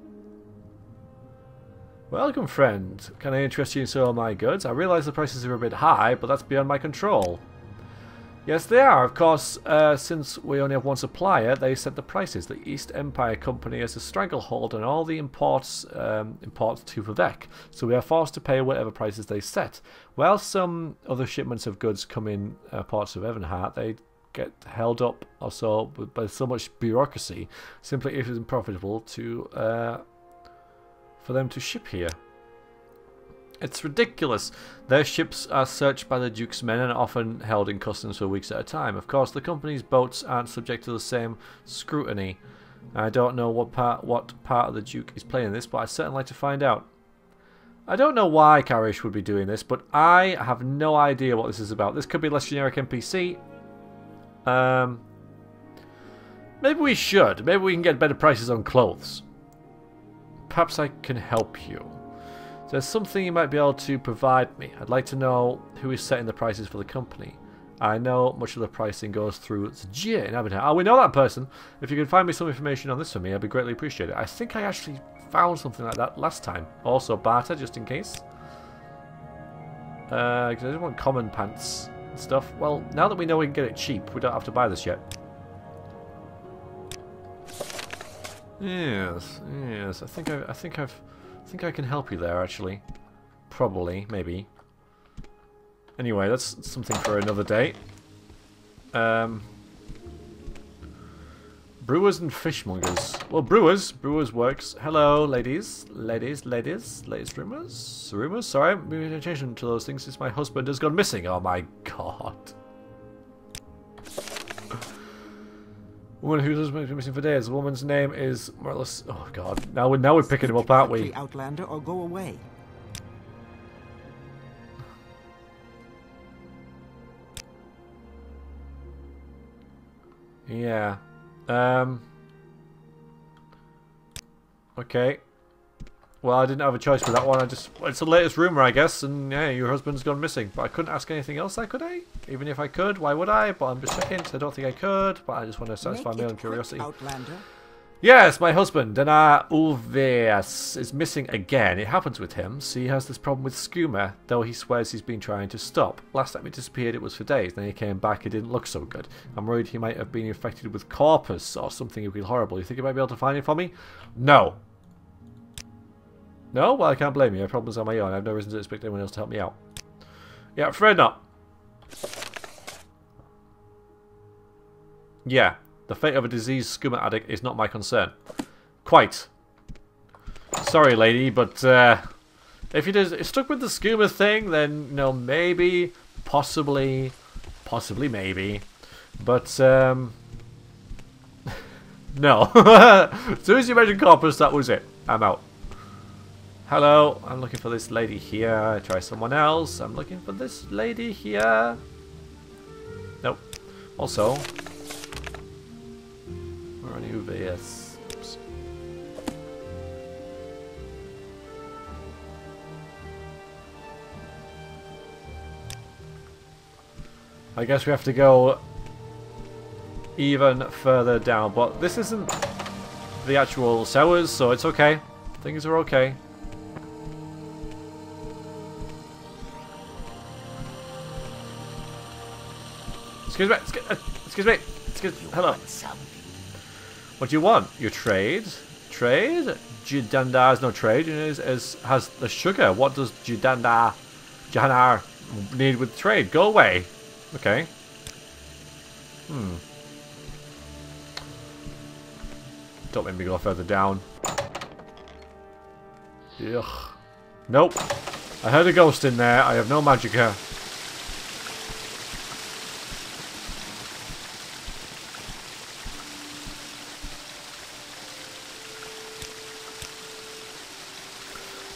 Welcome, friend. Can I interest you in some of my goods? I realise the prices are a bit high, but that's beyond my control. Yes, they are. Of course, since we only have one supplier, they set the prices. The East Empire Company has a stranglehold on all the imports to Vivec, so we are forced to pay whatever prices they set. While some other shipments of goods come in ports of Evanhart, they get held up also by so much bureaucracy. Simply, it isn't profitable to for them to ship here. It's ridiculous. Their ships are searched by the Duke's men and often held in customs for weeks at a time. Of course, the company's boats aren't subject to the same scrutiny. I don't know what part of the Duke is playing this, but I'd certainly like to find out. I don't know why Karish would be doing this, but I have no idea what this is about. This could be a less generic NPC. Maybe we should. Maybe we can get better prices on clothes. Perhaps I can help you. There's something you might be able to provide me. I'd like to know who is setting the prices for the company. I know much of the pricing goes through Gia in Aberdeen. Oh, we know that person. If you could find me some information on this for me, I'd be greatly appreciated. I think I actually found something like that last time. Also barter, just in case. Because I didn't want common pants and stuff. Well, now that we know we can get it cheap, we don't have to buy this yet. Yes, yes. I think I can help you there. Actually, probably, maybe. Anyway, that's something for another day. Brewers and fishmongers. Well, brewers works. Hello, ladies, rumors. Sorry, I'm paying attention to those things since my husband has gone missing. Oh my god. Woman who's been missing for days. The woman's name is more or less. Oh god. Now we're picking him up, aren't we? Outlander, or go away. Yeah. Okay. Well, I didn't have a choice for that one. It's the latest rumor, I guess, and yeah, your husband's gone missing. But I couldn't ask anything else, could I? Even if I could, why would I? But I'm just checking, so I don't think I could. But I just want to satisfy my own curiosity. Outlander. Yes, my husband, Ulveas, is missing again. It happens with him. See, he has this problem with skooma, though he swears he's been trying to stop. Last time he disappeared, it was for days. Then he came back, it didn't look so good. I'm worried he might have been infected with corpus or something real horrible. You think you might be able to find it for me? No. No? Well, I can't blame you. I have problems on my own. I have no reason to expect anyone else to help me out. Yeah, afraid not. Yeah. The fate of a diseased skooma addict is not my concern. Quite. Sorry, lady, but if you're stuck with the skooma thing, then, you know, maybe, possibly maybe. But, no. As soon as you mentioned corpus, that was it. I'm out. Hello, I'm looking for this lady here. Try someone else. I'm looking for this lady here. Nope. Also... Yes. Oops. I guess we have to go even further down, but this isn't the actual sewers, so it's okay. Things are okay. Excuse me. Hello. What do you want? Your trade? Trade? Jidandar has no trade. It has the sugar. What does Jahanar need with trade? Go away. Okay. Don't make me go further down. Ugh. Nope. I heard a ghost in there. I have no magicka.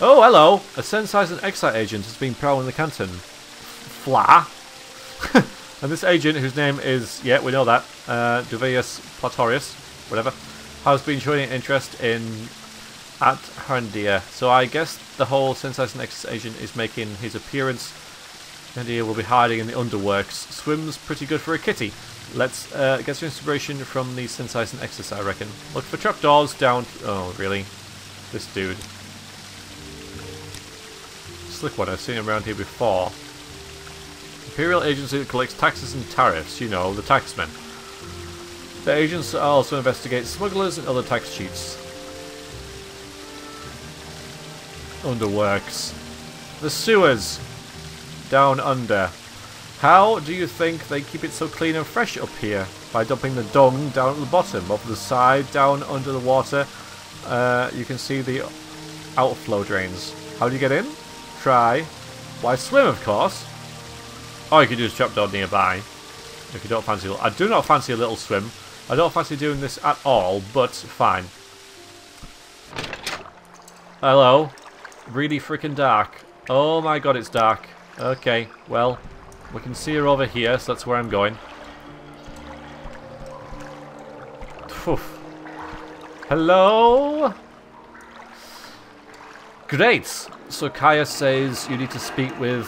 Oh, hello! A sensitized Excite agent has been prowling the canton. Fla. And this agent, whose name is, yeah, we know that, Duvius Platorius, whatever, has been showing interest in at Herndea. So I guess the whole sensitized Excite agent is making his appearance. Herndea will be hiding in the underworks. Swims pretty good for a kitty. Let's get some inspiration from the sensitized Excite, I reckon. Look for trapdoors down... Oh, really? This dude. Slick one, I've seen him around here before. Imperial agency that collects taxes and tariffs, you know, the taxmen. The agents also investigate smugglers and other tax cheats. Underworks. The sewers. Down under. How do you think they keep it so clean and fresh up here? By dumping the dung down at the bottom. Off the side, down under the water, you can see the outflow drains. How do you get in? Try. Why, swim, of course. Or you could use trapdoor nearby. If you don't fancy... I do not fancy a little swim. I don't fancy doing this at all, but fine. Hello. Really freaking dark. Oh my god, it's dark. Okay, well, we can see her over here, so that's where I'm going. Oof. Hello? Great. So Kaya says you need to speak with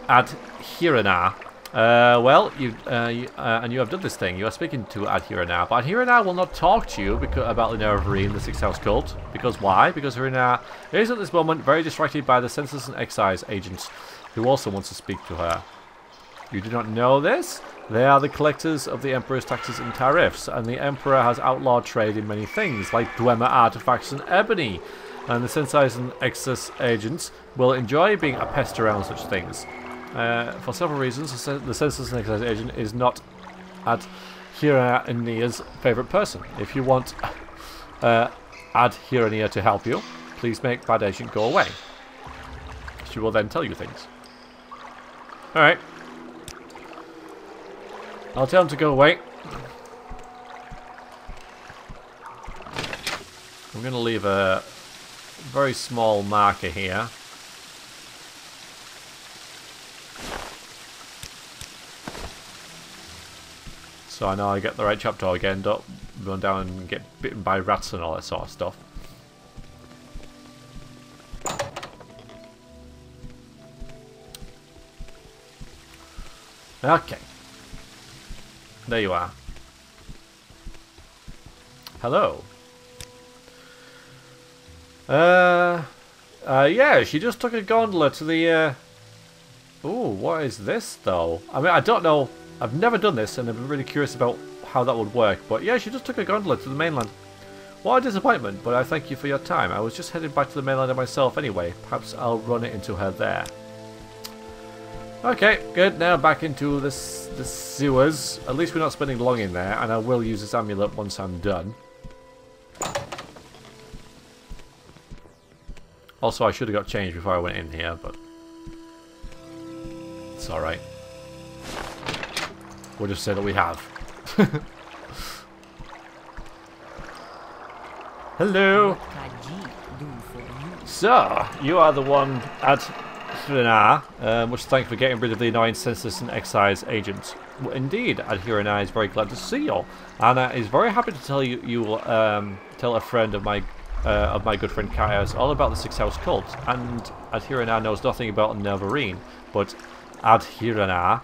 Adhirana. Well, and you have done this thing. You are speaking to Adhirana, but Adhirana will not talk to you about the Nervarine, the Sixth House cult. Because why? Because Adhirana is at this moment very distracted by the Census and Excise agents, who also wants to speak to her. You do not know this? They are the collectors of the Emperor's taxes and tariffs, and the Emperor has outlawed trade in many things, like Dwemer artifacts and ebony. And the Census and Excise agents will enjoy being a pest around such things. For several reasons, the Census and Excise agent is not Adhirania's favourite person. If you want Adhirania to help you, please make bad agent go away. She will then tell you things. Alright. I'll tell him to go away. I'm going to leave a very small marker here. So I know I get the right chapter again, don't run down and get bitten by rats and all that sort of stuff. Okay. There you are. Hello. Yeah, she just took a gondola to the, Ooh, what is this, though? I mean, I don't know. I've never done this, and I'm really curious about how that would work. But yeah, she just took a gondola to the mainland. What a disappointment, but I thank you for your time. I was just heading back to the mainland myself anyway. Perhaps I'll run it into her there. Okay, good. Now back into the sewers. At least we're not spending long in there, and I will use this amulet once I'm done. Also, I should have got changed before I went in here, but it's alright. We'll just say that we have. Hello! So, you are the one at Adhirana, much thanks for getting rid of the annoying Census and Excise agents. Well, indeed, Adhirana is very glad to see you. Anna is very happy to tell you will tell a friend of my good friend Kaios all about the Sixth House cult. And Adhirana knows nothing about Nervarine, but Adhirana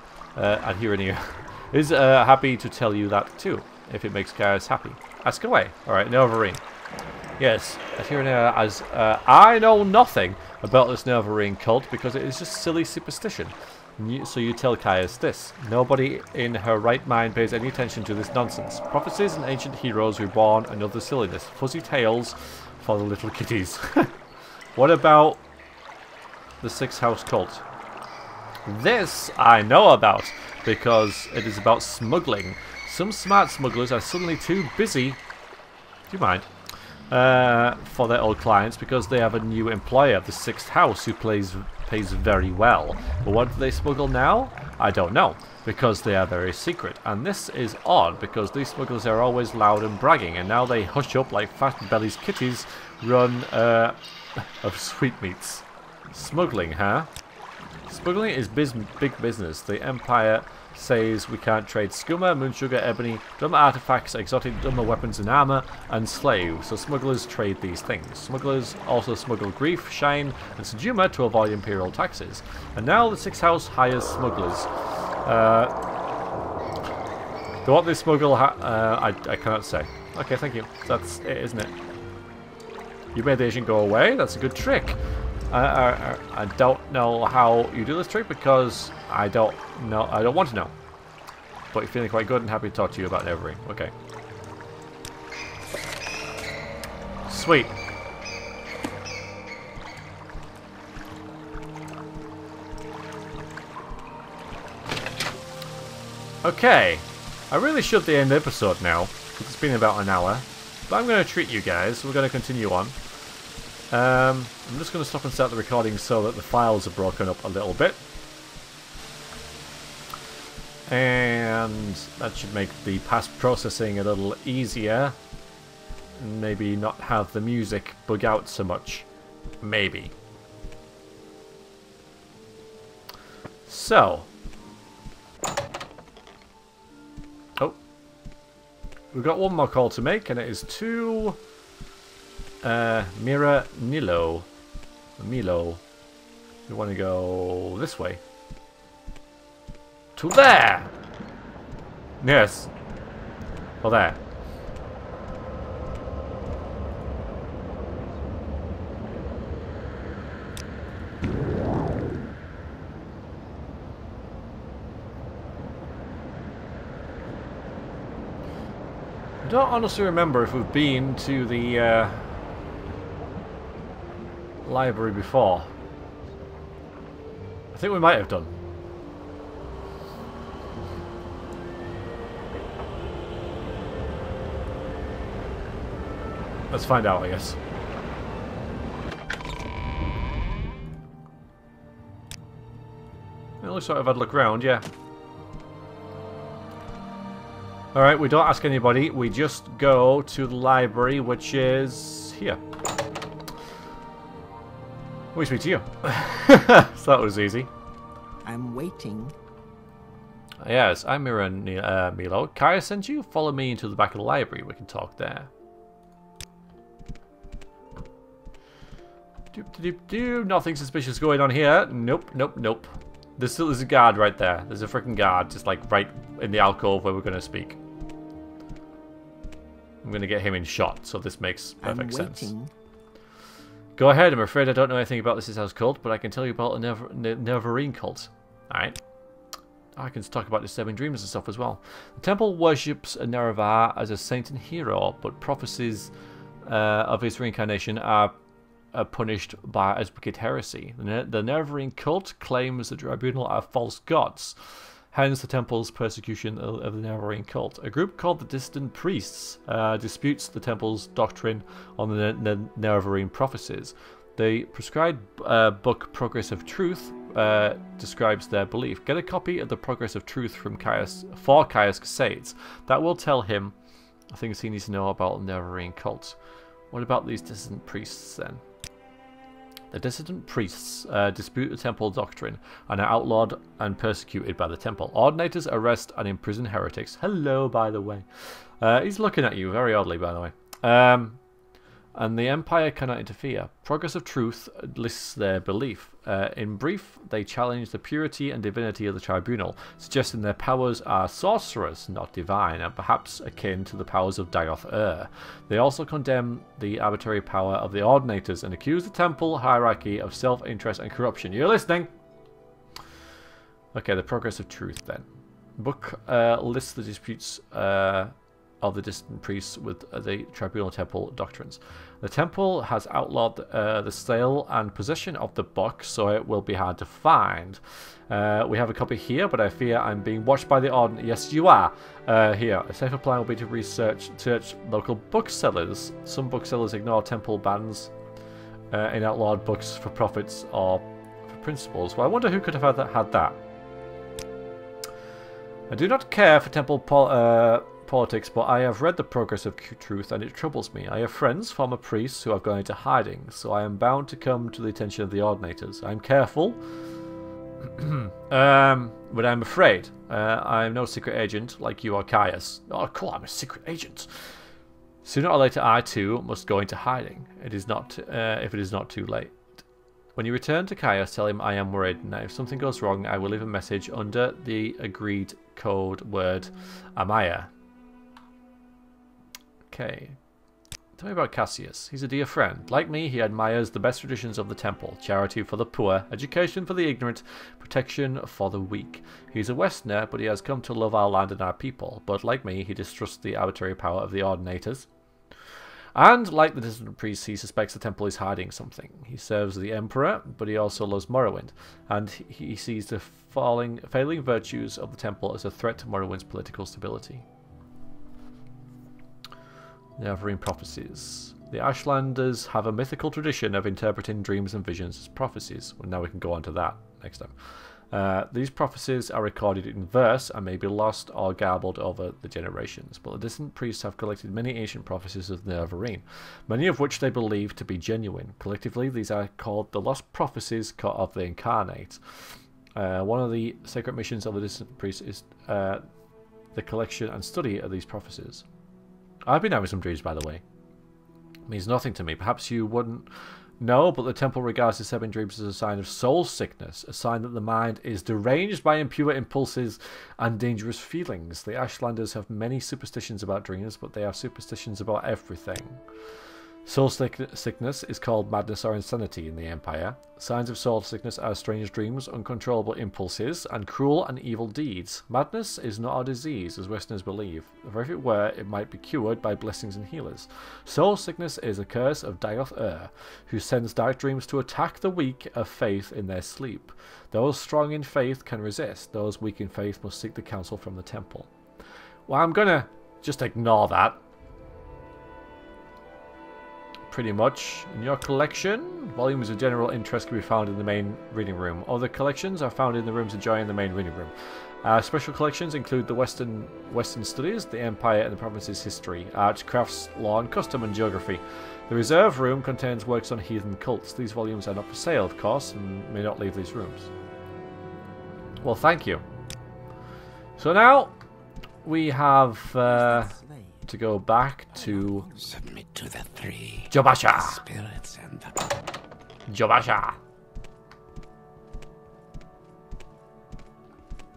is happy to tell you that too, if it makes Kaios happy. Ask away. Alright, Nervarine. Yes, Adhirana, as I know nothing about this Nervarine cult because it is just silly superstition. So you tell Kaios this. Nobody in her right mind pays any attention to this nonsense. Prophecies and ancient heroes reborn and other silliness. Fuzzy tales for the little kitties. What about the Sixth House cult? This I know about because it is about smuggling. Some smart smugglers are suddenly too busy. Do you mind? For their old clients because they have a new employer, the Sixth House, who pays very well. But what do they smuggle now? I don't know, because they are very secret. And this is odd, because these smugglers are always loud and bragging, and now they hush up like fat-bellied kitties run of sweetmeats. Smuggling, huh? Smuggling is big business. The Empire says we can't trade skooma, moonsugar, ebony, dumb artifacts, exotic dumber weapons and armor, and slaves. So smugglers trade these things. Smugglers also smuggle grief, shine, and sejuma to avoid imperial taxes. And now the Sixth House hires smugglers. What they smuggle, I cannot say. Okay, thank you. That's it, isn't it? You made the agent go away. That's a good trick. I don't know how you do this trick because I don't know. I don't want to know. But you're feeling quite good and happy to talk to you about everything. Okay. Sweet. Okay. I really should end the episode now because it's been about an hour. But I'm going to treat you guys. We're going to continue on. I'm just going to stop and start the recording so that the files are broken up a little bit. And that should make the past processing a little easier. And maybe not have the music bug out so much. Maybe. So. Oh. we've got one more call to make, and it is to Mira Milo. Milo. We want to go this way. To there! Yes. Or there. I don't honestly remember if we've been to the library before. I think we might have done. Let's find out, I guess. It looks like I've had a look around, yeah. Alright, we don't ask anybody, we just go to the library, which is here. We speak to you. So that was easy. I'm waiting. Yes, I'm Mira Milo. Kaya sent you? Follow me into the back of the library, we can talk there. Doop doop doop. Nothing suspicious going on here. Nope, nope, nope. There's a guard right there. There's a freaking guard just like right in the alcove where we're going to speak. I'm going to get him in shot, so this makes perfect sense. Go ahead, I'm afraid I don't know anything about this house cult, but I can tell you about the Neverine cult. Alright. I can talk about disturbing dreams and stuff as well. The temple worships Nerevar as a saint and hero, but prophecies of his reincarnation are punished as wicked heresy. The Neverine cult claims the Tribunal are false gods, hence the temple's persecution of the Neverine cult. A group called the Dissident Priests disputes the temple's doctrine on the Neverine prophecies. The prescribed book Progress of Truth describes their belief. Get a copy of the Progress of Truth from Caius Casades. That will tell him things he needs to know about the Neverine cult. What about these Dissident Priests then? The dissident priests dispute the temple doctrine and are outlawed and persecuted by the temple. Ordinators arrest and imprison heretics. Hello, by the way. He's looking at you very oddly, by the way. And the Empire cannot interfere. Progress of Truth lists their belief. In brief, they challenge the purity and divinity of the Tribunal, suggesting their powers are sorcerous, not divine, and perhaps akin to the powers of Dioth They also condemn the arbitrary power of the Ordinators and accuse the Temple hierarchy of self-interest and corruption. You're listening? Okay, the Progress of Truth then. Book lists the disputes of the distant priests with the Tribunal Temple doctrines. The Temple has outlawed the sale and possession of the book, so it will be hard to find. We have a copy here, but I fear I'm being watched by the Ordinators. Yes, you are. Here, a safer plan will be to search local booksellers. Some booksellers ignore Temple bans in outlawed books for profits or for principles. Well, I wonder who could have had that. I do not care for Temple politics, but I have read the Progress of Truth and it troubles me. I have friends, former priests, who have gone into hiding, so I am bound to come to the attention of the Ordinators. I'm careful, but I'm afraid. I am no secret agent like you or Caius. Oh, cool, I'm a secret agent. Sooner or later, I too must go into hiding. It is not, if it is not too late. When you return to Caius, tell him I am worried, and if something goes wrong, I will leave a message under the agreed code word Amaya. Okay. Tell me about Cassius. He's a dear friend. Like me, he admires the best traditions of the temple. Charity for the poor, education for the ignorant, protection for the weak. He's a Westerner, but he has come to love our land and our people. But like me, he distrusts the arbitrary power of the Ordinators. And like the distant priests, he suspects the temple is hiding something. He serves the Emperor, but he also loves Morrowind. And he sees the failing virtues of the temple as a threat to Morrowind's political stability. Neverine prophecies. The Ashlanders have a mythical tradition of interpreting dreams and visions as prophecies. Well, now we can go on to that next time. These prophecies are recorded in verse and may be lost or garbled over the generations, but the distant priests have collected many ancient prophecies of the Neverine, many of which they believe to be genuine. Collectively, these are called the lost prophecies of the Incarnate. One of the sacred missions of the distant priests is the collection and study of these prophecies. I've been having some dreams, by the way. It means nothing to me. Perhaps you wouldn't know, but the temple regards disturbing dreams as a sign of soul sickness, a sign that the mind is deranged by impure impulses and dangerous feelings. The Ashlanders have many superstitions about dreams, but they have superstitions about everything. Soul sickness is called madness or insanity in the Empire. Signs of soul sickness are strange dreams, uncontrollable impulses, and cruel and evil deeds. Madness is not a disease, as Westerners believe, for if it were, it might be cured by blessings and healers. Soul sickness is a curse of Dioth who sends dark dreams to attack the weak of faith in their sleep. Those strong in faith can resist. Those weak in faith must seek the counsel from the temple. Well, I'm gonna just ignore that. Pretty much. In your collection, volumes of general interest can be found in the main reading room. Other collections are found in the rooms adjoining the main reading room. Special collections include the Western Studies, the Empire and the Province's history, arts, crafts, law and custom, and geography. The reserve room contains works on heathen cults. These volumes are not for sale, of course, and may not leave these rooms. Well, thank you. So now we have to go back to Submit to the three. Jobasha. Spirits and the... Jobasha.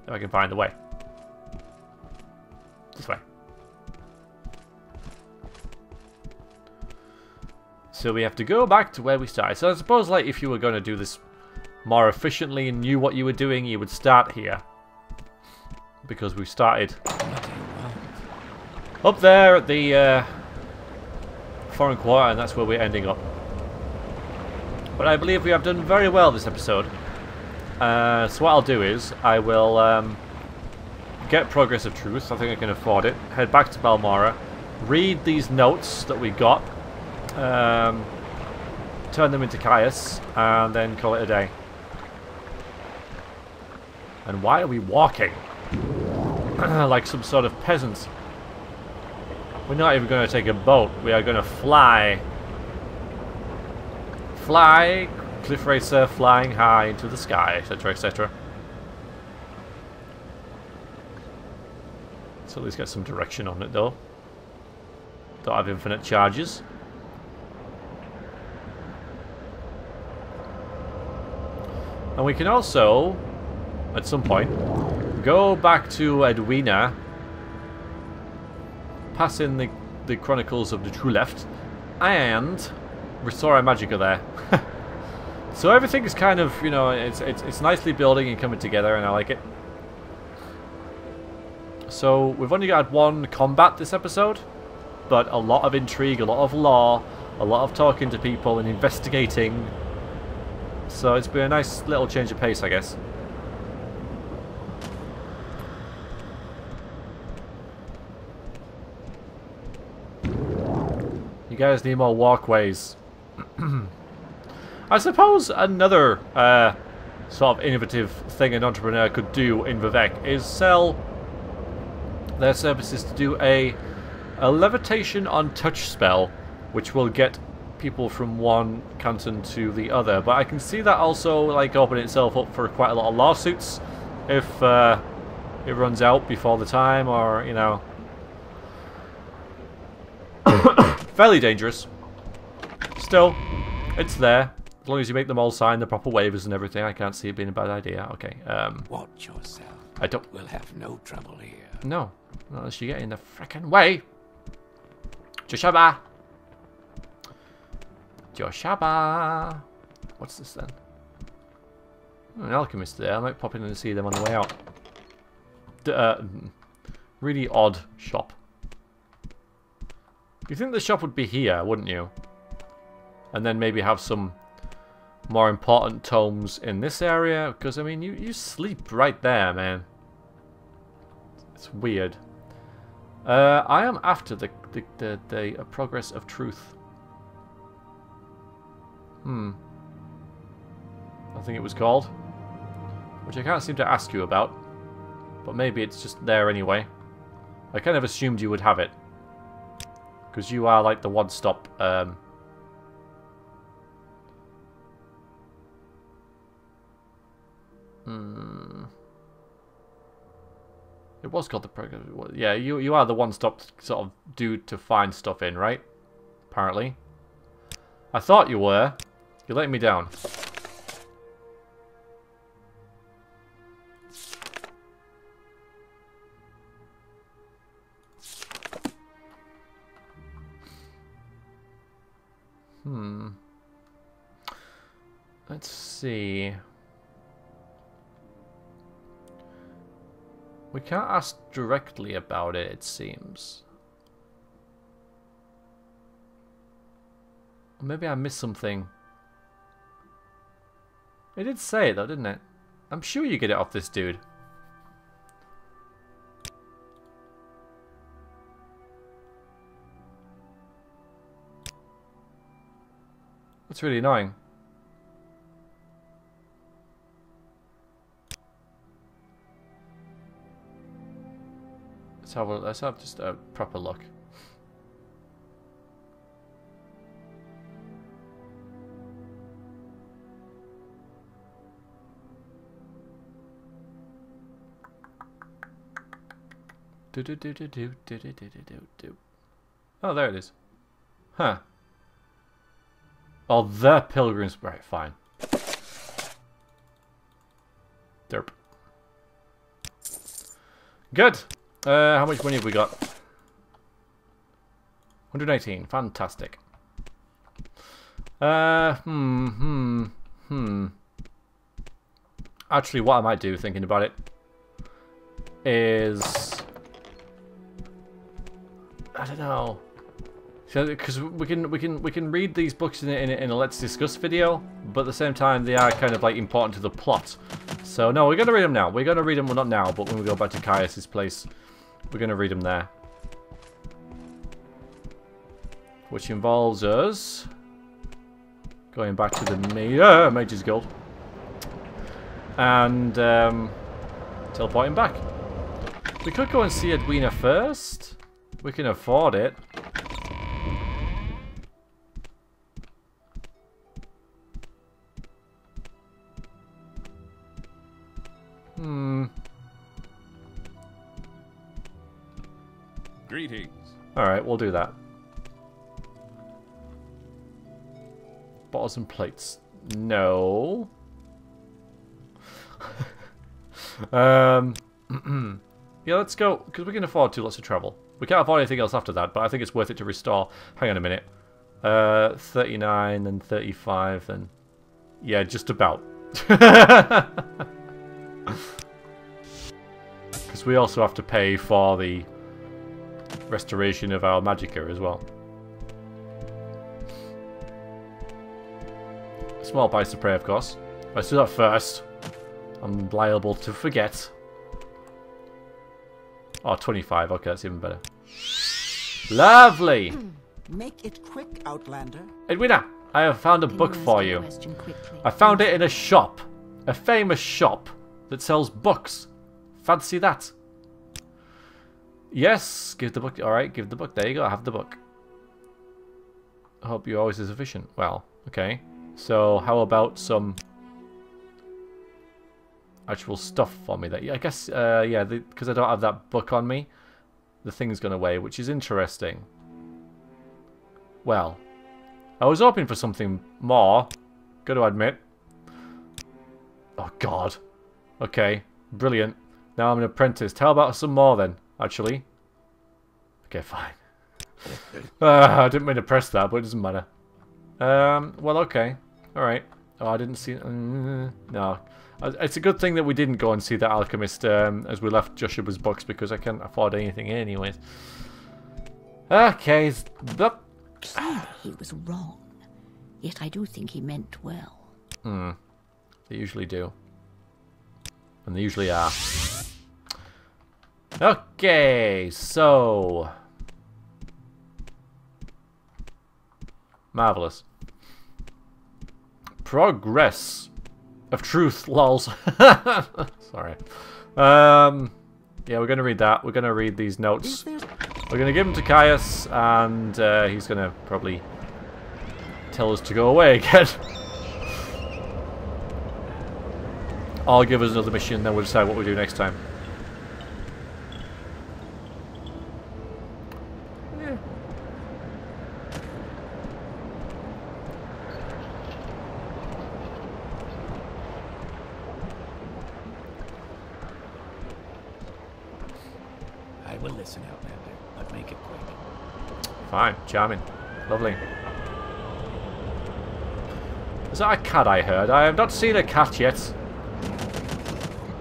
If I can find the way. This way. So we have to go back to where we started. So I suppose, like, if you were going to do this more efficiently and knew what you were doing, you would start here. Because we started up there at the foreign quarter, and that's where we're ending up. But I believe we have done very well this episode. So what I'll do is I will get Progress of Truth. I think I can afford it. Head back to Balmora, read these notes that we got, turn them into Caius, and then call it a day. And why are we walking like some sort of peasants? We're not even going to take a boat. We are going to fly. Fly, cliff racer, flying high into the sky, etc., etc. So at least get some direction on it, though. Don't have infinite charges. And we can also, at some point, go back to Edwina, pass in the Chronicles of the True Left, and restore our Magicka there. So everything is kind of, you know, it's nicely building and coming together, and I like it. So we've only got one combat this episode, but a lot of intrigue, a lot of lore, a lot of talking to people and investigating. So it's been a nice little change of pace, I guess. You guys need more walkways. I suppose another sort of innovative thing an entrepreneur could do in Vivec is sell their services to do a levitation on touch spell, which will get people from one canton to the other. But I can see that also like opening itself up for quite a lot of lawsuits if it runs out before the time, or you know, fairly dangerous. Still, it's there. As long as you make them all sign the proper waivers and everything, I can't see it being a bad idea. Okay. Watch yourself. I don't. We'll have no trouble here. No, not unless you get in the frickin' way. Joshaba. Joshaba. What's this then? An alchemist there. I might pop in and see them on the way out. Really odd shop. You think the shop would be here, wouldn't you? And then maybe have some more important tomes in this area? Because, I mean, you sleep right there, man. It's weird. I am after the Progress of Truth. I think it was called. Which I can't seem to ask you about. But maybe it's just there anyway. I kind of assumed you would have it. Because you are like the one-stop... It was called the program. Yeah, you are the one-stop sort of dude to find stuff in, right? Apparently. I thought you were. You're letting me down. Let's see. We can't ask directly about it, it seems. Or maybe I missed something. It did say it though, didn't it? I'm sure you get it off this dude. That's really annoying. Let's have just a proper look. Oh, there it is. Huh. Oh, the pilgrims. Right, fine. Derp. Good. How much money have we got? 118. Fantastic. Actually, what I might do, thinking about it, is I don't know. Because we can read these books in a Let's Discuss video, but at the same time they are kind of like important to the plot. So no, we're gonna read them now. We're gonna read them, well not now, but when we go back to Caius's place, we're gonna read them there. Which involves us going back to the Mage's Guild and teleporting back. We could go and see Edwina first. We can afford it. Greetings. Alright, we'll do that. Bottles and plates. No. Yeah, let's go, because we can afford 2 lots of travel. We can't afford anything else after that, but I think it's worth it to restore. Hang on a minute. 39 and 35 and... Yeah, just about. Because we also have to pay for the restoration of our magicka as well. Small price to pay, of course. Let's do that first. I'm liable to forget. Oh, 25. Okay, that's even better. Lovely! Make it quick, Outlander. Edwina, I have found a book for you. I found it in a shop. A famous shop that sells books. Fancy that? Yes, give the book. Alright, give the book. There you go, have the book. I hope you're always as efficient. Well, okay. So, how about some actual stuff for me? That I guess, yeah, because I don't have that book on me, the thing's gone away, which is interesting. Well, I was hoping for something more, got to admit. Oh, God. Okay, brilliant. Now I'm an apprentice. How about some more then, actually? Okay, fine. I didn't mean to press that, but it doesn't matter. Well, okay. Alright. Oh, I didn't see... no. It's a good thing that we didn't go and see the alchemist as we left Joshua's books, because I can't afford anything anyways. Okay. Clearly he was wrong. Yet I do think he meant well. They usually do. And they usually are. Okay, so... Marvellous. Progress of truth, lols. Sorry. Yeah, we're going to read that. We're going to read these notes. We're going to give them to Caius, and he's going to probably tell us to go away again. I'll give us another mission, then we'll decide what we do next time. I will listen, Outlander, but make it quick. Fine, charming. Lovely. Is that a cat I heard? I have not seen a cat yet.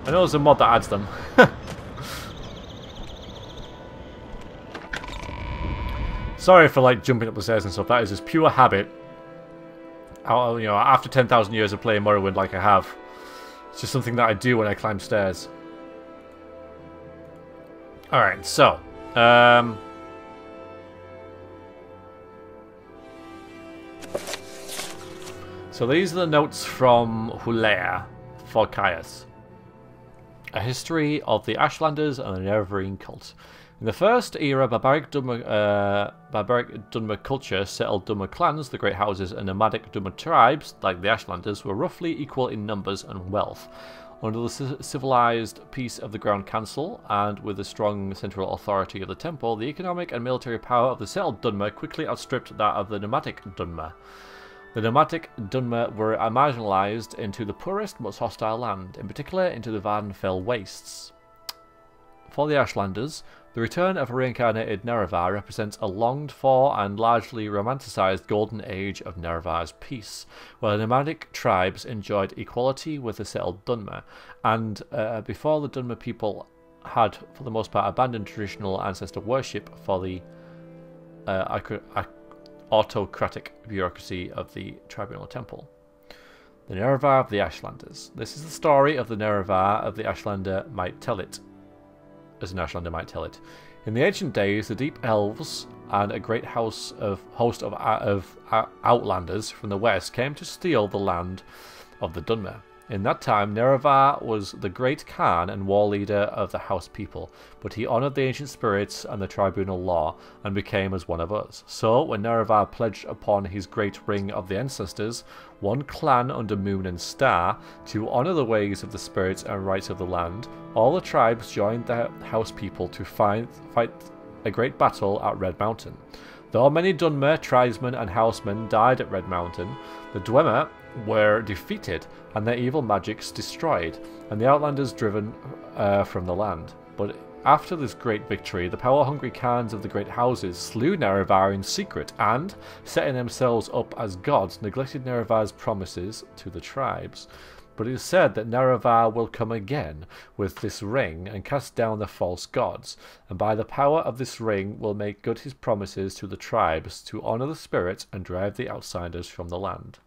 I know there's a mod that adds them. Sorry for like jumping up the stairs and stuff. That is just pure habit. You know, after 10,000 years of playing Morrowind like I have, it's just something that I do when I climb stairs. All right, so so these are the notes from Hulea for Caius. A history of the Ashlanders and the Nerevarine cult. In the first era, barbaric Dunmer culture settled Dunmer clans, the great houses, and nomadic Dunmer tribes, like the Ashlanders, were roughly equal in numbers and wealth. Under the civilized peace of the Ground Council, and with the strong central authority of the Temple, the economic and military power of the settled Dunmer quickly outstripped that of the nomadic Dunmer. The nomadic Dunmer were marginalized into the poorest, most hostile land, in particular into the Vardenfell wastes. For the Ashlanders, the return of a reincarnated Nerevar represents a longed-for and largely romanticized golden age of Nerevar's peace, where the nomadic tribes enjoyed equality with the settled Dunmer, and before the Dunmer people had, for the most part, abandoned traditional ancestor worship for the autocratic bureaucracy of the Tribunal Temple. The Nerevar of the Ashlanders. This is the story of the Nerevar of the Ashlander might tell it. As an Ashlander might tell it. In the ancient days, the deep elves and a great host of outlanders from the west came to steal the land of the Dunmer. In that time, Nerevar was the great Khan and war leader of the house people, but he honoured the ancient spirits and the tribunal law, and became as one of us. So, when Nerevar pledged upon his great ring of the ancestors, one clan under moon and star, to honour the ways of the spirits and rights of the land, all the tribes joined the house people to fight a great battle at Red Mountain. Though many Dunmer, tribesmen and housemen died at Red Mountain, the Dwemer were defeated and their evil magics destroyed, and the Outlanders driven from the land. But after this great victory, the power-hungry Khans of the great houses slew Nerevar in secret and, setting themselves up as gods, neglected Nerevar's promises to the tribes. But it is said that Nerevar will come again with this ring and cast down the false gods, and by the power of this ring will make good his promises to the tribes to honour the spirits and drive the outsiders from the land.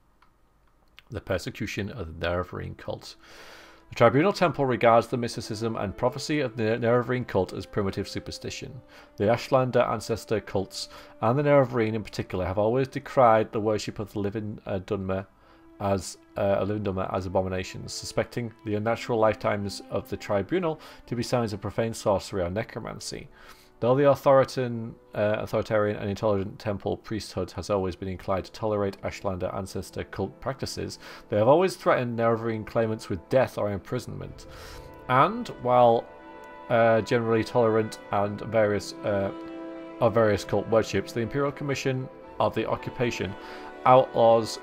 The persecution of the Nerevarine cult. The Tribunal Temple regards the mysticism and prophecy of the Nerevarine cult as primitive superstition. The Ashlander ancestor cults, and the Nerevarine in particular, have always decried the worship of the living Dunmer as abominations, suspecting the unnatural lifetimes of the Tribunal to be signs of profane sorcery or necromancy. Though the authoritarian and intolerant temple priesthood has always been inclined to tolerate Ashlander ancestor cult practices, they have always threatened Nerevarine claimants with death or imprisonment. And, while generally tolerant and various cult worships, the Imperial Commission of the Occupation outlaws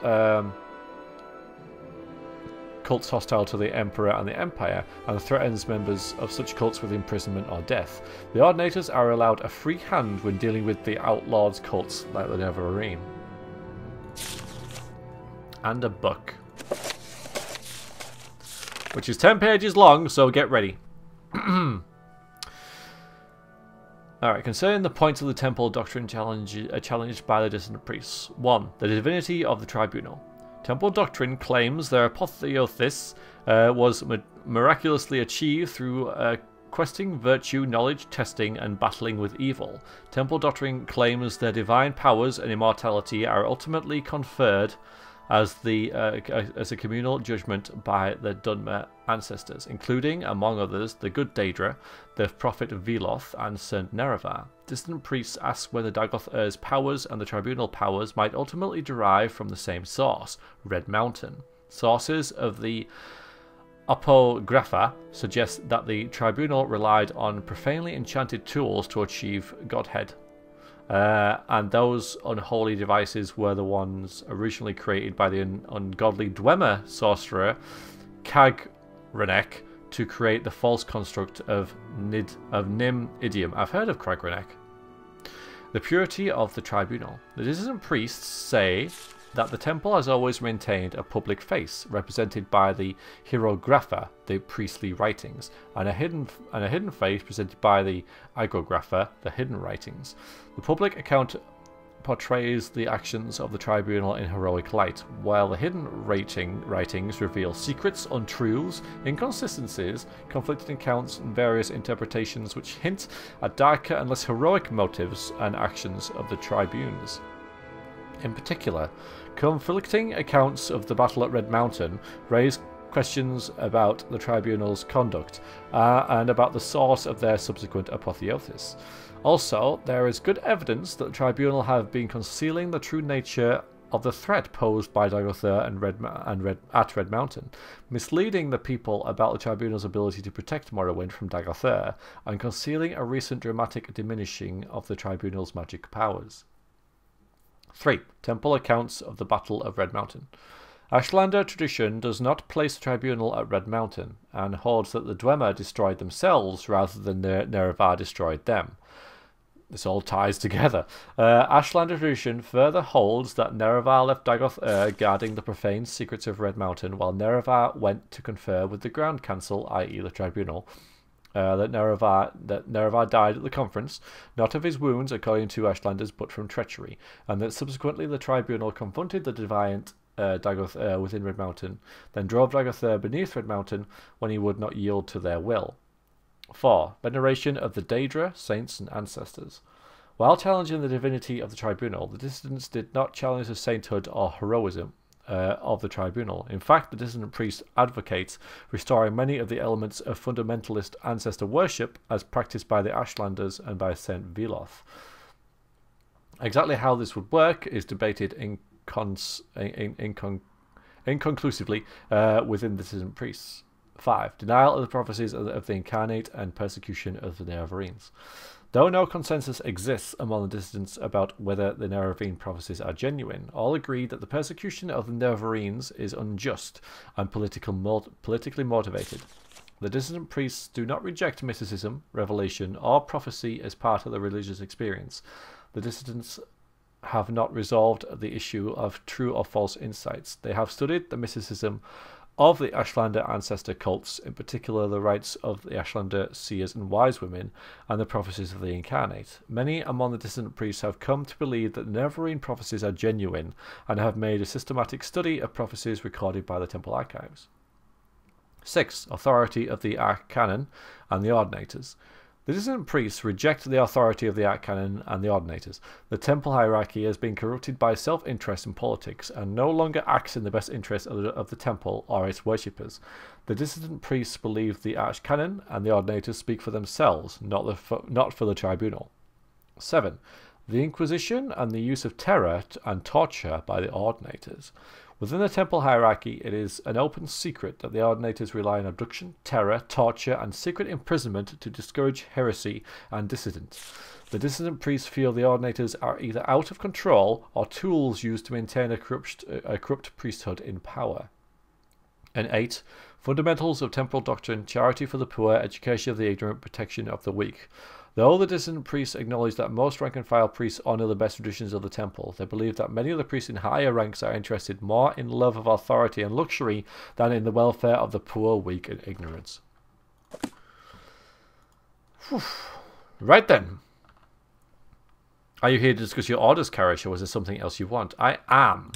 cults hostile to the Emperor and the Empire, and threatens members of such cults with imprisonment or death. The Ordinators are allowed a free hand when dealing with the outlawed cults like the Nerevarine. And a book. Which is 10 pages long, so get ready. Alright, concerning the points of the temple doctrine challenged by the dissident priests. 1. The divinity of the tribunal. Temple doctrine claims their apotheosis was miraculously achieved through questing virtue, knowledge, testing, and battling with evil. Temple doctrine claims their divine powers and immortality are ultimately conferred as a communal judgment by the Dunmer ancestors, including, among others, the good Daedra, the prophet Veloth, and Saint Nerevar. Distant priests ask whether Dagoth-Ur's powers and the tribunal powers might ultimately derive from the same source, Red Mountain. Sources of the Apocrypha suggest that the tribunal relied on profanely enchanted tools to achieve godhead. And those unholy devices were the ones originally created by the ungodly Dwemer sorcerer Cagrenek to create the false construct of Nim Idiom. I've heard of Kragranek. The purity of the Tribunal. The dissident priests say that the temple has always maintained a public face, represented by the hierographa, the priestly writings, and a hidden face presented by the agrographa, the hidden writings. The public account portrays the actions of the tribunal in heroic light, while the hidden writings reveal secrets, untruths, inconsistencies, conflicting accounts, and various interpretations which hint at darker and less heroic motives and actions of the tribunes. In particular, conflicting accounts of the battle at Red Mountain raise questions about the tribunal's conduct and about the source of their subsequent apotheosis. Also, there is good evidence that the tribunal have been concealing the true nature of the threat posed by Dagothr at Red Mountain, misleading the people about the tribunal's ability to protect Morrowind from Dagothr, and concealing a recent dramatic diminishing of the tribunal's magic powers. 3. Temple accounts of the Battle of Red Mountain. Ashlander tradition does not place the tribunal at Red Mountain, and holds that the Dwemer destroyed themselves rather than Nerevar destroyed them. This all ties together. Ashlander tradition further holds that Nerevar left Dagothr guarding the profane secrets of Red Mountain, while Nerevar went to confer with the Ground Council, i.e. the tribunal. That Nerevar died at the conference, not of his wounds according to Ashlanders, but from treachery, and that subsequently the tribunal confronted the deviant Dagothr within Red Mountain, then drove Dagothr beneath Red Mountain when he would not yield to their will. 4. Veneration of the Daedra, saints and ancestors. While challenging the divinity of the tribunal, the dissidents did not challenge the sainthood or heroism of the tribunal. In fact, the dissident priest advocates restoring many of the elements of fundamentalist ancestor worship as practiced by the Ashlanders and by Saint Veloth. Exactly how this would work is debated inconclusively within the dissident priests. 5. Denial of the prophecies of the incarnate and persecution of the Nerevarines. Though no consensus exists among the dissidents about whether the Nerevarine prophecies are genuine, all agree that the persecution of the Nerevarines is unjust and politically motivated. The dissident priests do not reject mysticism, revelation, or prophecy as part of the religious experience. The dissidents have not resolved the issue of true or false insights. They have studied the mysticism of the Ashlander ancestor cults, in particular the rites of the Ashlander seers and wise women, and the prophecies of the incarnate. Many among the dissident priests have come to believe that the Nerevarine prophecies are genuine, and have made a systematic study of prophecies recorded by the temple archives. 6. Authority of the Arcanon and the Ordinators. The dissident priests reject the authority of the Arcanon and the Ordinators. The temple hierarchy has been corrupted by self-interest and politics, and no longer acts in the best interest of the temple or its worshippers. The dissident priests believe the Archcanon and the Ordinators speak for themselves, not for the tribunal. 7. The Inquisition and the use of terror and torture by the Ordinators. Within the temple hierarchy, it is an open secret that the Ordinators rely on abduction, terror, torture, and secret imprisonment to discourage heresy and dissidents. The dissident priests feel the Ordinators are either out of control or tools used to maintain a corrupt priesthood in power. And 8. Fundamentals of temporal doctrine, charity for the poor, education of the ignorant, protection of the weak. Though the dissident priests acknowledge that most rank-and-file priests honour the best traditions of the temple, they believe that many of the priests in higher ranks are interested more in love of authority and luxury than in the welfare of the poor, weak, and ignorant. Right then. Are you here to discuss your orders, Karish, or is there something else you want? I am.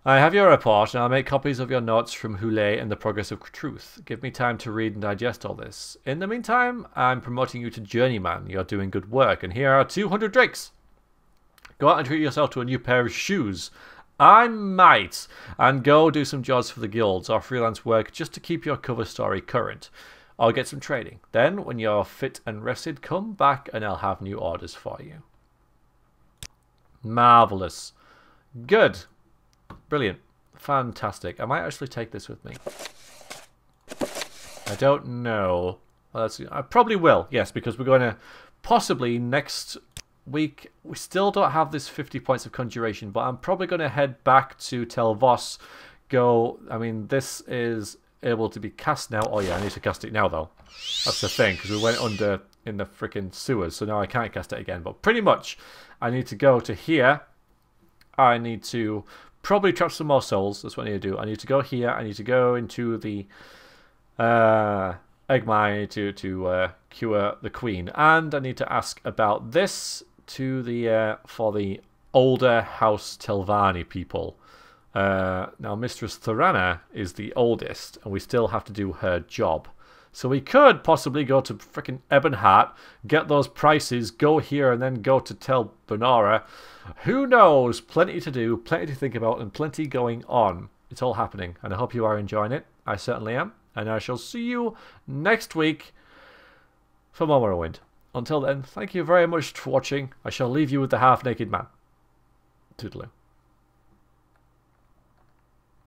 I have your report, and I'll make copies of your notes from Houlet and the Progress of Truth. Give me time to read and digest all this. In the meantime, I'm promoting you to Journeyman. You're doing good work, and here are 200 drakes. Go out and treat yourself to a new pair of shoes. I might. And go do some jobs for the guilds or freelance work just to keep your cover story current. I'll get some training. Then, when you're fit and rested, come back and I'll have new orders for you. Marvellous. Good. Brilliant. Fantastic. I might actually take this with me. I don't know. Well, I probably will, yes, because we're going to possibly next week. We still don't have this 50 points of conjuration, but I'm probably going to head back to Telvos. I mean, this is able to be cast now. Oh yeah, I need to cast it now though. That's the thing, because we went under in the freaking sewers, so now I can't cast it again. But pretty much, I need to go to here. I need to probably trap some more souls. That's what I need to do. I need to go here. I need to go into the egg mine to cure the queen, and I need to ask about this to the for the older House Telvanni people. Now, Mistress Thorana is the oldest, and we still have to do her job. So we could possibly go to frickin' Ebonheart, get those prices, go here, and then go to Telvanni. Who knows? Plenty to do, plenty to think about, and plenty going on. It's all happening, and I hope you are enjoying it. I certainly am, and I shall see you next week for more Morrowind. Until then, thank you very much for watching. I shall leave you with the half-naked man. Toodaloo.